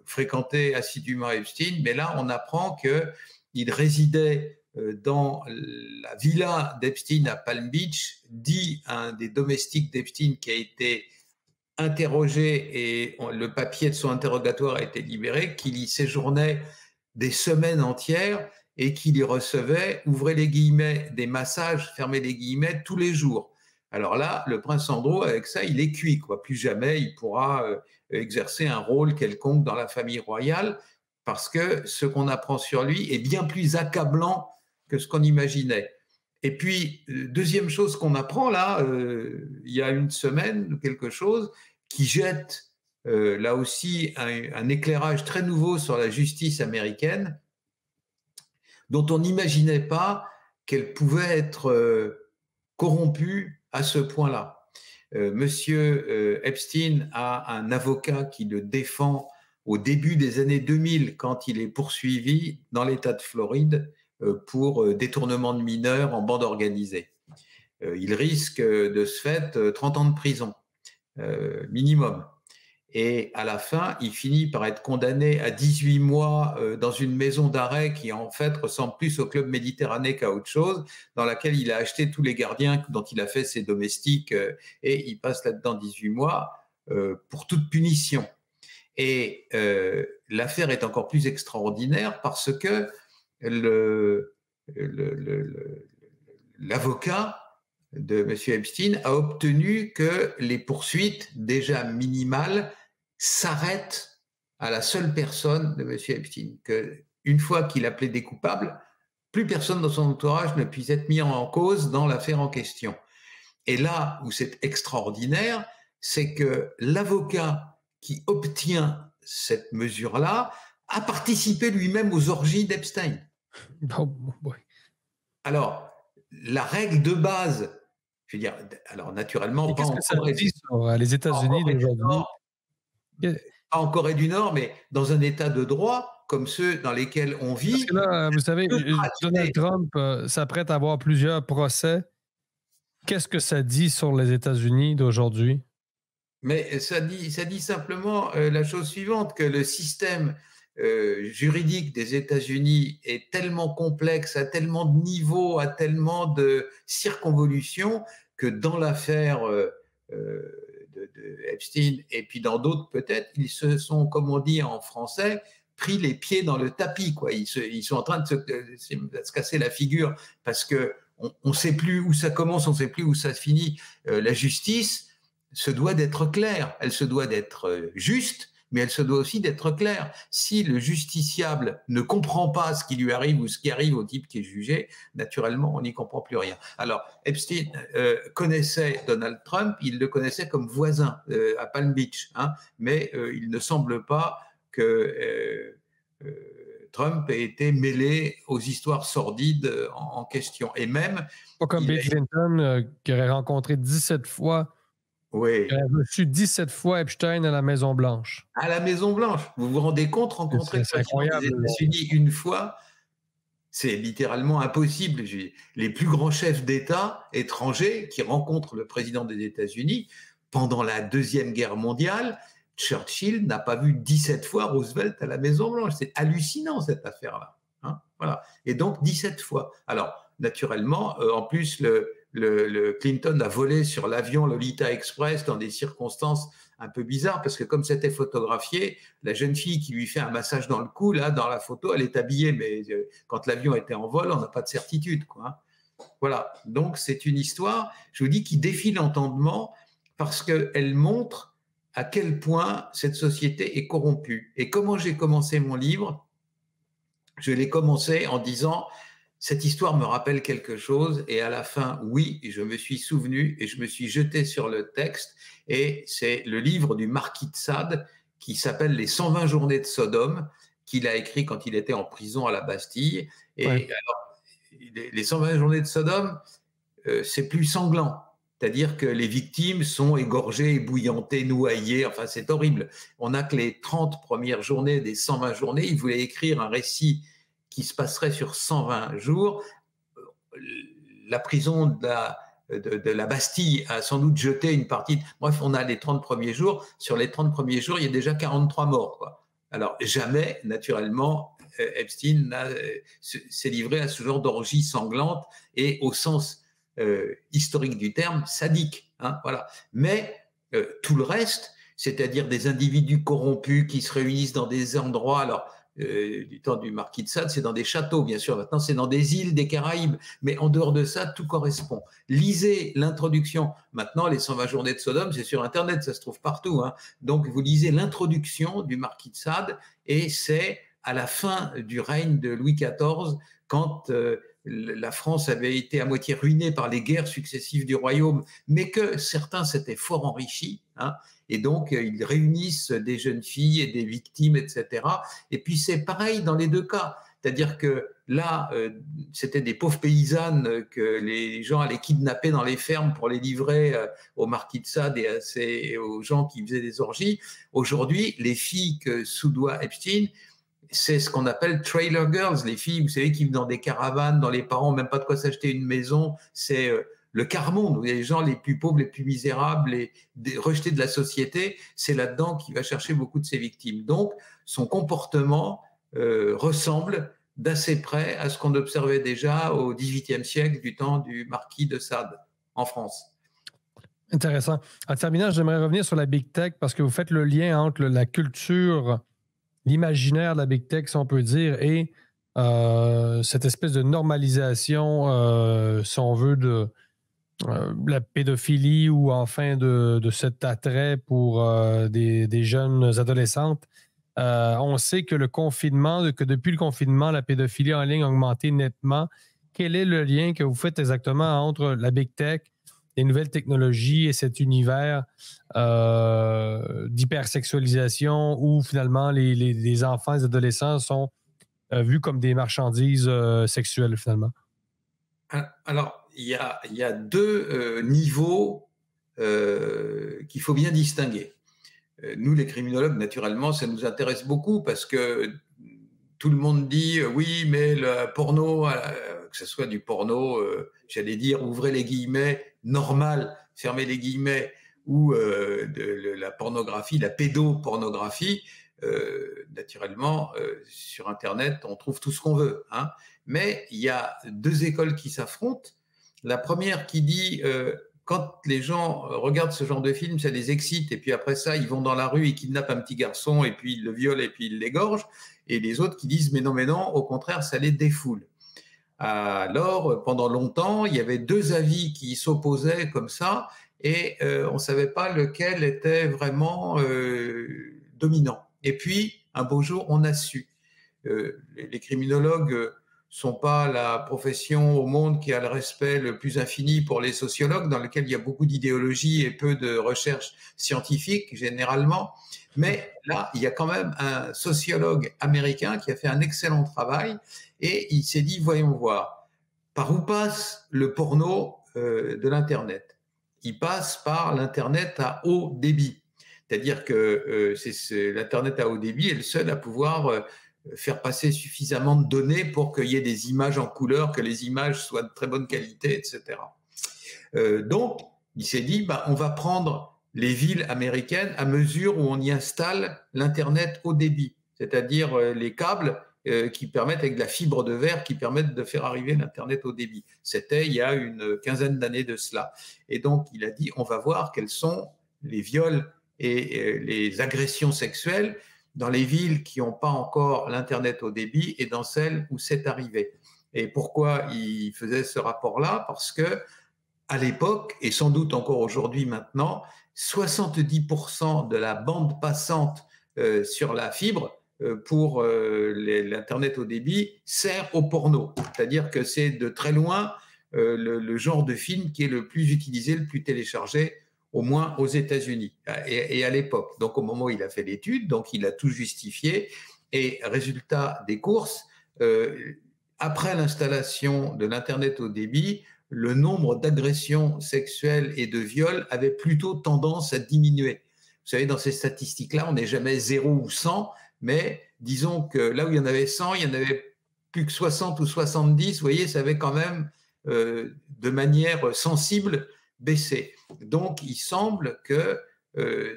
fréquenté assidûment Epstein, mais là on apprend qu'il résidait dans la villa d'Epstein à Palm Beach, dit un des domestiques d'Epstein qui a été interrogé et le papier de son interrogatoire a été libéré, qu'il y séjournait des semaines entières et qu'il y recevait, ouvrez les guillemets, des massages, fermez les guillemets, tous les jours. Alors là, le prince Andrew, avec ça, il est cuit, quoi. Plus jamais il pourra exercer un rôle quelconque dans la famille royale, parce que ce qu'on apprend sur lui est bien plus accablant que ce qu'on imaginait. Et puis, deuxième chose qu'on apprend là, il y a une semaine, quelque chose, qui jette là aussi un éclairage très nouveau sur la justice américaine, dont on n'imaginait pas qu'elle pouvait être corrompue à ce point-là. Monsieur Epstein a un avocat qui le défend au début des années 2000 quand il est poursuivi dans l'État de Floride pour détournement de mineurs en bande organisée. Il risque de ce fait 30 ans de prison minimum. Et à la fin, il finit par être condamné à 18 mois dans une maison d'arrêt qui en fait ressemble plus au club Méditerranée qu'à autre chose, dans laquelle il a acheté tous les gardiens dont il a fait ses domestiques et il passe là-dedans 18 mois pour toute punition. Et l'affaire est encore plus extraordinaire parce que l'avocat de M. Epstein a obtenu que les poursuites déjà minimales s'arrêtent à la seule personne de M. Epstein, qu'une fois qu'il a plaidé coupable, plus personne dans son entourage ne puisse être mis en cause dans l'affaire en question. Et là où c'est extraordinaire, c'est que l'avocat qui obtient cette mesure-là a participé lui-même aux orgies d'Epstein. Oh, ouais. Alors, la règle de base, je veux dire, alors naturellement, pas en Corée du Nord, les États-Unis d'aujourd'hui. Pas en Corée du Nord, mais dans un état de droit comme ceux dans lesquels on vit. Parce que là, vous savez, Donald Trump s'apprête à avoir plusieurs procès. Qu'est-ce que ça dit sur les États-Unis d'aujourd'hui? Mais ça dit simplement la chose suivante, que le système juridique des États-Unis est tellement complexe, a tellement de niveaux, a tellement de circonvolutions, que dans l'affaire de Epstein et puis dans d'autres peut-être, ils se sont, comme on dit en français, pris les pieds dans le tapis, quoi. Ils sont en train de se casser la figure parce que on ne sait plus où ça commence, on ne sait plus où ça finit. La justice se doit d'être claire, elle se doit d'être juste, mais elle se doit aussi d'être claire. Si le justiciable ne comprend pas ce qui lui arrive ou ce qui arrive au type qui est jugé, naturellement, on n'y comprend plus rien. Alors, Epstein connaissait Donald Trump, il le connaissait comme voisin à Palm Beach, hein, mais il ne semble pas que Trump ait été mêlé aux histoires sordides en question. Et même... Pas comme Bill Clinton, qui aurait rencontré 17 fois Oui. Il a reçu 17 fois Epstein à la Maison-Blanche. À la Maison-Blanche. Vous vous rendez compte, rencontrer le C'est président des incroyable. États-Unis une fois, c'est littéralement impossible. Les plus grands chefs d'État étrangers qui rencontrent le président des États-Unis pendant la Deuxième Guerre mondiale, Churchill n'a pas vu 17 fois Roosevelt à la Maison-Blanche. C'est hallucinant cette affaire-là. Hein, voilà. Et donc 17 fois. Alors, naturellement, en plus, le Clinton a volé sur l'avion Lolita Express dans des circonstances un peu bizarres parce que comme c'était photographié, la jeune fille qui lui fait un massage dans le cou, là, dans la photo, elle est habillée, mais quand l'avion était en vol, on n'a pas de certitude, quoi. Voilà. Donc, c'est une histoire, je vous dis, qui défie l'entendement parce qu'elle montre à quel point cette société est corrompue. Et comment j'ai commencé mon livre? Je l'ai commencé en disant cette histoire me rappelle quelque chose et à la fin, oui, je me suis souvenu et je me suis jeté sur le texte et c'est le livre du marquis de Sade qui s'appelle Les 120 journées de Sodome qu'il a écrit quand il était en prison à la Bastille. Et Ouais. alors, les 120 journées de Sodome, c'est plus sanglant. C'est-à-dire que les victimes sont égorgées, ébouillantées, noyées. Enfin, c'est horrible. On n'a que les 30 premières journées des 120 journées. Il voulait écrire un récit qui se passerait sur 120 jours. La prison de la Bastille a sans doute jeté une partie. Bref, on a les 30 premiers jours. Sur les 30 premiers jours, il y a déjà 43 morts, quoi. Alors, jamais, naturellement, Epstein s'est livré à ce genre d'orgie sanglante et au sens historique du terme, sadique. Hein, voilà. Mais tout le reste, c'est-à-dire des individus corrompus qui se réunissent dans des endroits, alors du temps du marquis de Sade, c'est dans des châteaux, bien sûr. Maintenant, c'est dans des îles des Caraïbes. Mais en dehors de ça, tout correspond. Lisez l'introduction. Maintenant, les 120 journées de Sodome, c'est sur Internet, ça se trouve partout. Hein. Donc, vous lisez l'introduction du marquis de Sade et c'est à la fin du règne de Louis XIV, quand la France avait été à moitié ruinée par les guerres successives du royaume, mais que certains s'étaient fort enrichis. Hein, et donc, ils réunissent des jeunes filles et des victimes, etc. Et puis, c'est pareil dans les deux cas. C'est-à-dire que là, c'était des pauvres paysannes que les gens allaient kidnapper dans les fermes pour les livrer au marquis de Sade et aux gens qui faisaient des orgies. Aujourd'hui, les filles que soudoie Epstein, c'est ce qu'on appelle trailer girls, les filles, vous savez, qui vivent dans des caravanes, dont les parents n'ont même pas de quoi s'acheter une maison. C'est le quart-monde, où il y a les gens les plus pauvres, les plus misérables, les rejetés de la société. C'est là-dedans qu'il va chercher beaucoup de ses victimes. Donc, son comportement ressemble d'assez près à ce qu'on observait déjà au XVIIIe siècle, du temps du marquis de Sade, en France. Intéressant. En terminant, j'aimerais revenir sur la Big Tech parce que vous faites le lien entre la culture, l'imaginaire de la Big Tech, si on peut dire, et cette espèce de normalisation, si on veut, de la pédophilie ou enfin de cet attrait pour des jeunes adolescentes. On sait que que depuis le confinement, la pédophilie en ligne a augmenté nettement. Quel est le lien que vous faites exactement entre la Big Tech, les nouvelles technologies et cet univers d'hypersexualisation où finalement les enfants et les adolescents sont vus comme des marchandises sexuelles finalement? Alors, il y a deux niveaux qu'il faut bien distinguer. Nous, les criminologues, naturellement, ça nous intéresse beaucoup parce que tout le monde dit oui, mais le porno, que ce soit du porno, j'allais dire, ouvrez les guillemets, normal, fermez les guillemets, ou de la pornographie, la pédopornographie, naturellement, sur Internet, on trouve tout ce qu'on veut. Hein. Mais il y a deux écoles qui s'affrontent. La première qui dit quand les gens regardent ce genre de film, ça les excite, et puis après ça, ils vont dans la rue, ils kidnappent un petit garçon, et puis ils le violent, et puis ils l'égorgent. Et les autres qui disent mais non, au contraire, ça les défoule. Alors, pendant longtemps, il y avait deux avis qui s'opposaient comme ça, et on ne savait pas lequel était vraiment dominant. Et puis, un beau jour, on a su. Les criminologues sont pas la profession au monde qui a le respect le plus infini pour les sociologues, dans lequel il y a beaucoup d'idéologie et peu de recherche scientifique, généralement. Mais là, il y a quand même un sociologue américain qui a fait un excellent travail et il s'est dit, voyons voir, par où passe le porno de l'Internet? il passe par l'Internet à haut débit. C'est-à-dire que l'Internet à haut débit est le seul à pouvoir faire passer suffisamment de données pour qu'il y ait des images en couleur, que les images soient de très bonne qualité, etc. Donc, il s'est dit, on va prendre les villes américaines à mesure où on y installe l'Internet haut débit, c'est-à-dire les câbles qui permettent, avec de la fibre de verre, qui permettent de faire arriver l'Internet haut débit. C'était il y a une quinzaine d'années de cela. Et donc, il a dit, on va voir quels sont les viols et les agressions sexuelles dans les villes qui n'ont pas encore l'Internet haut débit et dans celles où c'est arrivé. Et pourquoi il faisait ce rapport-là? Parce que à l'époque, et sans doute encore aujourd'hui maintenant, 70% de la bande passante sur la fibre pour l'Internet haut débit sert au porno. C'est-à-dire que c'est de très loin le genre de film qui est le plus utilisé, le plus téléchargé, au moins aux États-Unis et à l'époque. Donc au moment où il a fait l'étude, donc il a tout justifié. Et résultat des courses, après l'installation de l'Internet haut débit, le nombre d'agressions sexuelles et de viols avait plutôt tendance à diminuer. Vous savez, dans ces statistiques-là, on n'est jamais 0 ou 100, mais disons que là où il y en avait 100, il y en avait plus que 60 ou 70. Vous voyez, ça avait quand même, de manière sensible, baissé. Donc, il semble que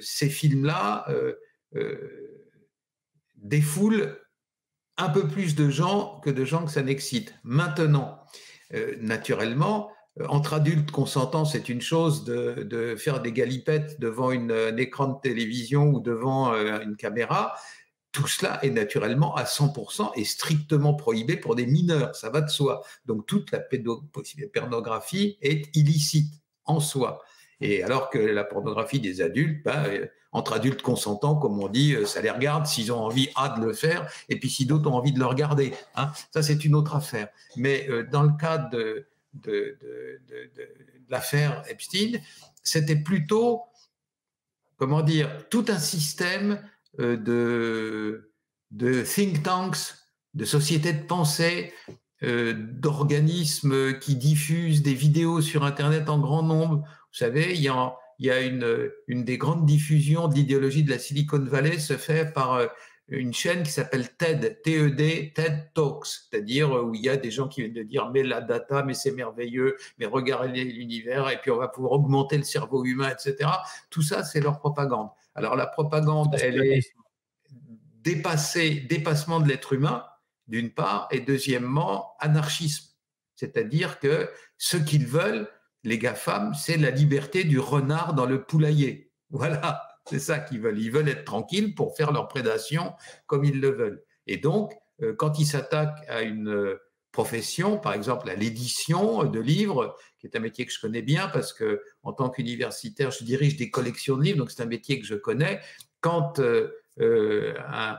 ces films-là défoulent un peu plus de gens que ça n'excite. Maintenant, naturellement, entre adultes consentants, c'est une chose de faire des galipettes devant un écran de télévision ou devant une caméra. Tout cela est naturellement à 100% et strictement prohibé pour des mineurs, ça va de soi. Donc toute la pornographie est illicite en soi. Et alors que la pornographie des adultes, entre adultes consentants, comme on dit, ça les regarde s'ils ont envie de le faire, et puis si d'autres ont envie de le regarder. Ça, c'est une autre affaire. Mais dans le cas de l'affaire Epstein, c'était plutôt, comment dire, tout un système de think tanks, de sociétés de pensée, d'organismes qui diffusent des vidéos sur Internet en grand nombre. Vous savez, il y a une des grandes diffusions de l'idéologie de la Silicon Valley se fait par une chaîne qui s'appelle TED, TED, TED Talks, c'est-à-dire où il y a des gens qui viennent de dire mais la data, mais c'est merveilleux, mais regardez l'univers, et puis on va pouvoir augmenter le cerveau humain, etc. Tout ça, c'est leur propagande. Alors la propagande, elle est dépassement de l'être humain, d'une part, et deuxièmement, anarchisme. C'est-à-dire que ce qu'ils veulent, les GAFAM, c'est la liberté du renard dans le poulailler. Voilà, c'est ça qu'ils veulent. Ils veulent être tranquilles pour faire leur prédation comme ils le veulent. Et donc, quand ils s'attaquent à une profession, par exemple à l'édition de livres, qui est un métier que je connais bien parce que en tant qu'universitaire, je dirige des collections de livres, donc c'est un métier que je connais. Quand un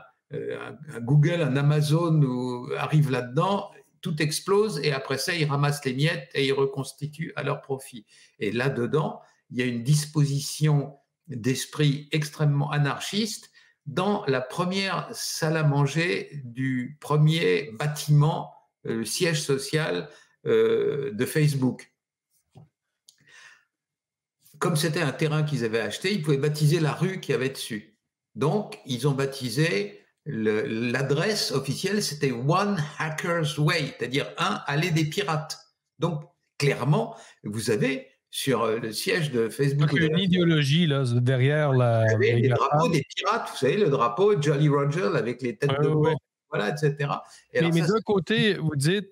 Google, un Amazon arrive là-dedans, tout explose et après ça, ils ramassent les miettes et ils reconstituent à leur profit. Et là-dedans, il y a une disposition d'esprit extrêmement anarchiste dans la première salle à manger du premier bâtiment, le siège social de Facebook. Comme c'était un terrain qu'ils avaient acheté, ils pouvaient baptiser la rue qu'il y avait dessus. Donc, ils ont baptisé l'adresse officielle, c'était One Hacker's Way, c'est-à-dire allée des pirates. Donc, clairement, vous avez sur le siège de Facebook. Donc, il y a une idéologie là, derrière la. Vous savez, les drapeaux des pirates, vous savez, le drapeau Jolly Roger avec les têtes de mort, voilà, etc. Et mais d'un côté, vous dites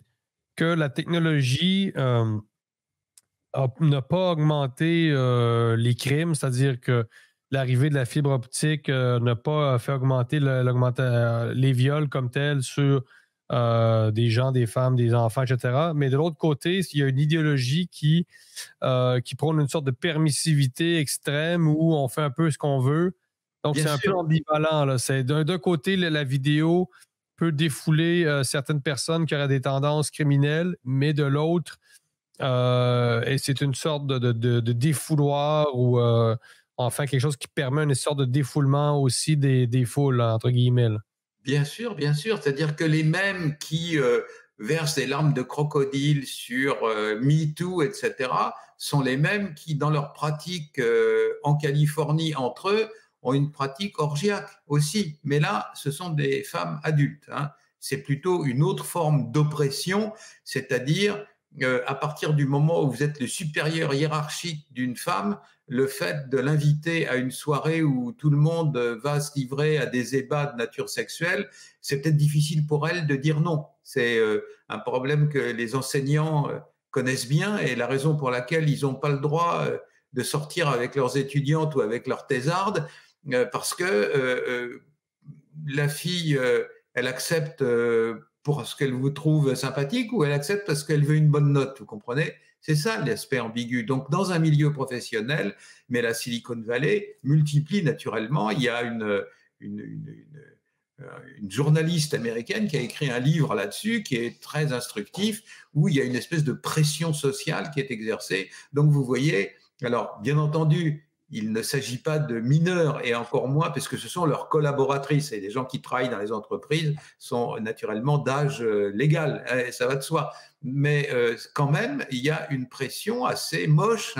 que la technologie n'a pas augmenté les crimes, c'est-à-dire que l'arrivée de la fibre optique n'a pas fait augmenter les viols comme tels sur des gens, des femmes, des enfants, etc. Mais de l'autre côté, il y a une idéologie qui prône une sorte de permissivité extrême où on fait un peu ce qu'on veut. Donc, c'est un peu ambivalent. Là. C'est, d'un côté, la vidéo peut défouler certaines personnes qui auraient des tendances criminelles, mais de l'autre, et c'est une sorte de défouloir ou enfin quelque chose qui permet une sorte de défoulement aussi des foules, entre guillemets. Là. Bien sûr, bien sûr. C'est-à-dire que les mêmes qui versent des larmes de crocodile sur MeToo, etc., sont les mêmes qui, dans leur pratique en Californie entre eux, ont une pratique orgiaque aussi. Mais là, ce sont des femmes adultes. Hein. C'est plutôt une autre forme d'oppression, c'est-à-dire à partir du moment où vous êtes le supérieur hiérarchique d'une femme, le fait de l'inviter à une soirée où tout le monde va se livrer à des ébats de nature sexuelle, c'est peut-être difficile pour elle de dire non. C'est un problème que les enseignants connaissent bien et la raison pour laquelle ils n'ont pas le droit de sortir avec leurs étudiantes ou avec leurs thésardes, parce que la fille, elle accepte pour ce qu'elle vous trouve sympathique ou elle accepte parce qu'elle veut une bonne note, vous comprenez? C'est ça l'aspect ambigu. Donc, dans un milieu professionnel, mais la Silicon Valley multiplie naturellement. Il y a une journaliste américaine qui a écrit un livre là-dessus qui est très instructif, où il y a une espèce de pression sociale qui est exercée. Donc, vous voyez, alors, bien entendu, il ne s'agit pas de mineurs et encore moins parce que ce sont leurs collaboratrices et les gens qui travaillent dans les entreprises sont naturellement d'âge légal, ça va de soi. Mais quand même, il y a une pression assez moche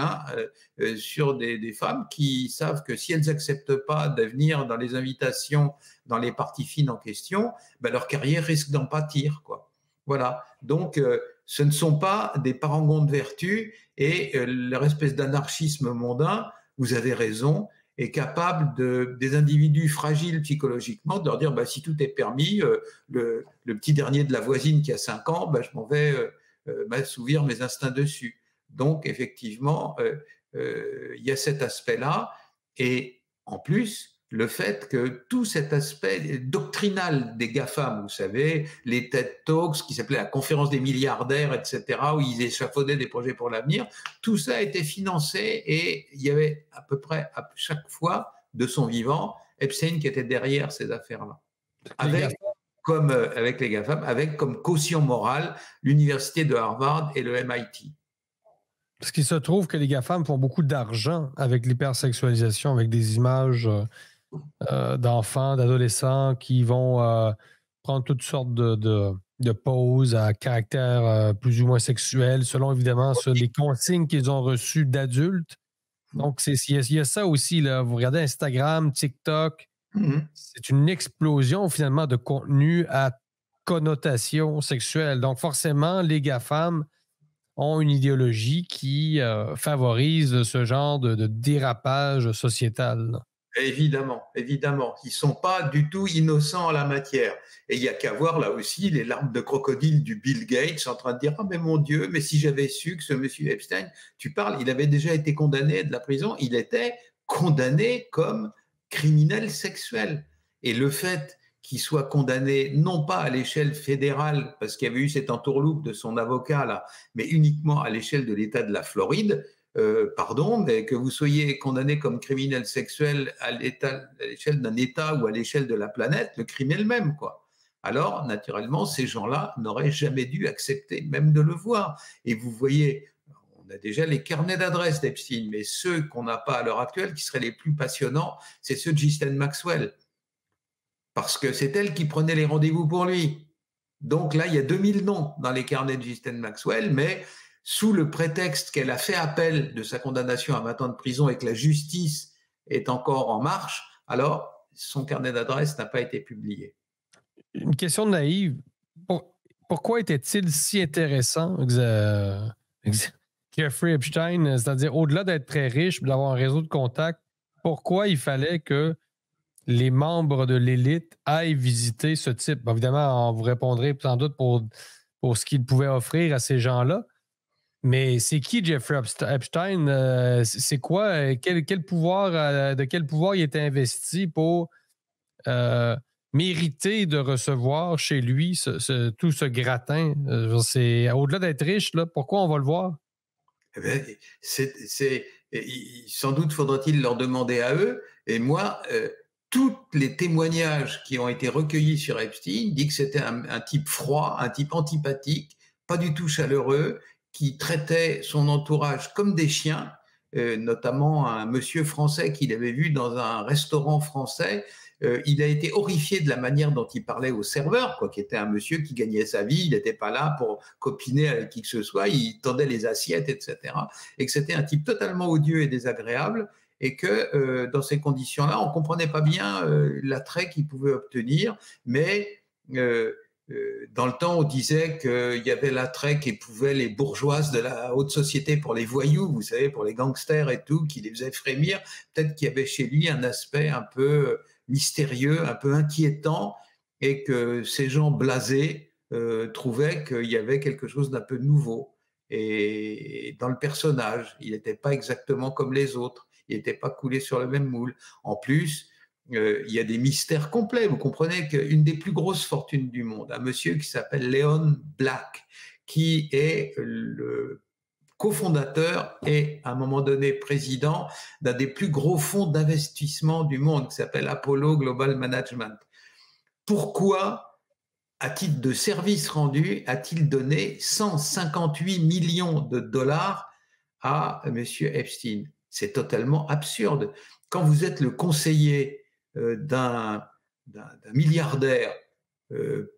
sur des femmes qui savent que si elles n'acceptent pas de venir dans les invitations, dans les parties fines en question, ben leur carrière risque d'en pâtir, quoi. Voilà. Donc, ce ne sont pas des parangons de vertu et leur espèce d'anarchisme mondain, vous avez raison, est capable des individus fragiles psychologiquement de leur dire bah, si tout est permis, le petit dernier de la voisine qui a 5 ans, bah, je m'en vais m'assouvir mes instincts dessus. Donc, effectivement, il y a cet aspect-là. Et en plus, le fait que tout cet aspect doctrinal des GAFAM, vous savez, les TED Talks, qui s'appelait la conférence des milliardaires, etc., où ils échafaudaient des projets pour l'avenir, tout ça a été financé et il y avait à peu près à chaque fois de son vivant Epstein qui était derrière ces affaires-là. Avec les GAFAM, avec comme caution morale l'université de Harvard et le MIT. Parce qu'il se trouve que les GAFAM font beaucoup d'argent avec l'hypersexualisation, avec des images d'enfants, d'adolescents qui vont prendre toutes sortes de poses à caractère plus ou moins sexuel, selon évidemment les consignes qu'ils ont reçues d'adultes. Donc, il y a ça aussi. Là. Vous regardez Instagram, TikTok, c'est une explosion finalement de contenu à connotation sexuelle. Donc, forcément, les GAFAM ont une idéologie qui favorise ce genre de dérapage sociétal. Là. Évidemment, évidemment. Ils ne sont pas du tout innocents en la matière. Et il n'y a qu'à voir là aussi les larmes de crocodile du Bill Gates en train de dire « Ah mais mon Dieu, mais si j'avais su que ce monsieur Epstein, tu parles, il avait déjà été condamné de la prison, il était condamné comme criminel sexuel. » Et le fait qu'il soit condamné non pas à l'échelle fédérale, parce qu'il y avait eu cette entourloupe de son avocat là, mais uniquement à l'échelle de l'État de la Floride, pardon, mais que vous soyez condamné comme criminel sexuel à l'échelle d'un État ou à l'échelle de la planète, le crime est le même, quoi. Alors, naturellement, ces gens-là n'auraient jamais dû accepter même de le voir. Et vous voyez, on a déjà les carnets d'adresses d'Epstein, mais ceux qu'on n'a pas à l'heure actuelle, qui seraient les plus passionnants, c'est ceux de Ghislaine Maxwell. Parce que c'est elle qui prenait les rendez-vous pour lui. Donc là, il y a 2000 noms dans les carnets de Ghislaine Maxwell, mais sous le prétexte qu'elle a fait appel de sa condamnation à 20 ans de prison et que la justice est encore en marche, alors son carnet d'adresses n'a pas été publié. Une question naïve. Pourquoi était-il si intéressant, Jeffrey Epstein, c'est-à-dire au-delà d'être très riche, d'avoir un réseau de contacts, pourquoi il fallait que les membres de l'élite aillent visiter ce type? Évidemment, vous répondrez sans doute pour ce qu'il pouvait offrir à ces gens-là. Mais c'est qui Jeffrey Epstein? C'est quoi? Quel pouvoir, de quel pouvoir il était investi pour mériter de recevoir chez lui tout ce gratin? C'est au-delà d'être riche, là, pourquoi on va le voir? Eh bien, sans doute faudra-t-il leur demander à eux. Et moi, tous les témoignages qui ont été recueillis sur Epstein disent que c'était un type froid, un type antipathique, pas du tout chaleureux, qui traitait son entourage comme des chiens, notamment un monsieur français qu'il avait vu dans un restaurant français. Il a été horrifié de la manière dont il parlait au serveur, quoi, qui était un monsieur qui gagnait sa vie, il n'était pas là pour copiner avec qui que ce soit, il tendait les assiettes, etc. Et que c'était un type totalement odieux et désagréable, et que dans ces conditions-là, on ne comprenait pas bien l'attrait qu'il pouvait obtenir, mais dans le temps, on disait qu'il y avait l'attrait qu'éprouvaient les bourgeoises de la haute société pour les voyous, vous savez, pour les gangsters et tout, qui les faisait frémir. Peut-être qu'il y avait chez lui un aspect un peu mystérieux, un peu inquiétant, et que ces gens blasés trouvaient qu'il y avait quelque chose d'un peu nouveau. Et dans le personnage, il n'était pas exactement comme les autres, il n'était pas coulé sur le même moule. En plus, il y a des mystères complets. Vous comprenez qu'une des plus grosses fortunes du monde, un monsieur qui s'appelle Leon Black, qui est le cofondateur et à un moment donné président d'un des plus gros fonds d'investissement du monde qui s'appelle Apollo Global Management. Pourquoi, à titre de service rendu, a-t-il donné 158 millions de dollars à M. Epstein? C'est totalement absurde. Quand vous êtes le conseiller d'un milliardaire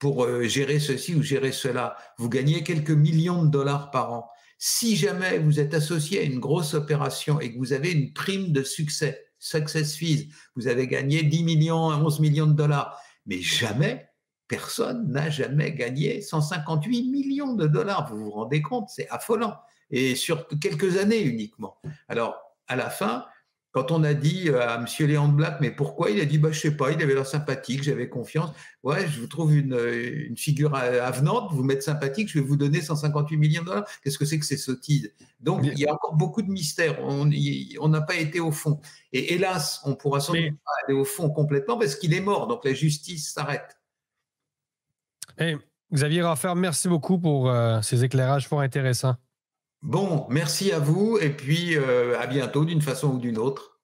pour gérer ceci ou gérer cela, vous gagnez quelques millions de dollars par an. Si jamais vous êtes associé à une grosse opération et que vous avez une prime de succès, success fees, vous avez gagné 10 millions, 11 millions de dollars, mais jamais, personne n'a jamais gagné 158 millions de dollars. Vous vous rendez compte? C'est affolant. Et sur quelques années uniquement. Alors, à la fin, quand on a dit à M. Léon Black, mais pourquoi? Il a dit, je ne sais pas, il avait l'air sympathique, j'avais confiance. Ouais, je vous trouve une figure avenante, vous m'êtes sympathique, je vais vous donner 158 millions de dollars. Qu'est-ce que c'est que ces sottises? Donc, il y a encore beaucoup de mystères. On n'a pas été au fond. Et hélas, on ne pourra sans doute pas aller au fond complètement parce qu'il est mort. Donc, la justice s'arrête. Hey, Xavier Raffaire, merci beaucoup pour ces éclairages fort intéressants. Bon, merci à vous et puis à bientôt d'une façon ou d'une autre.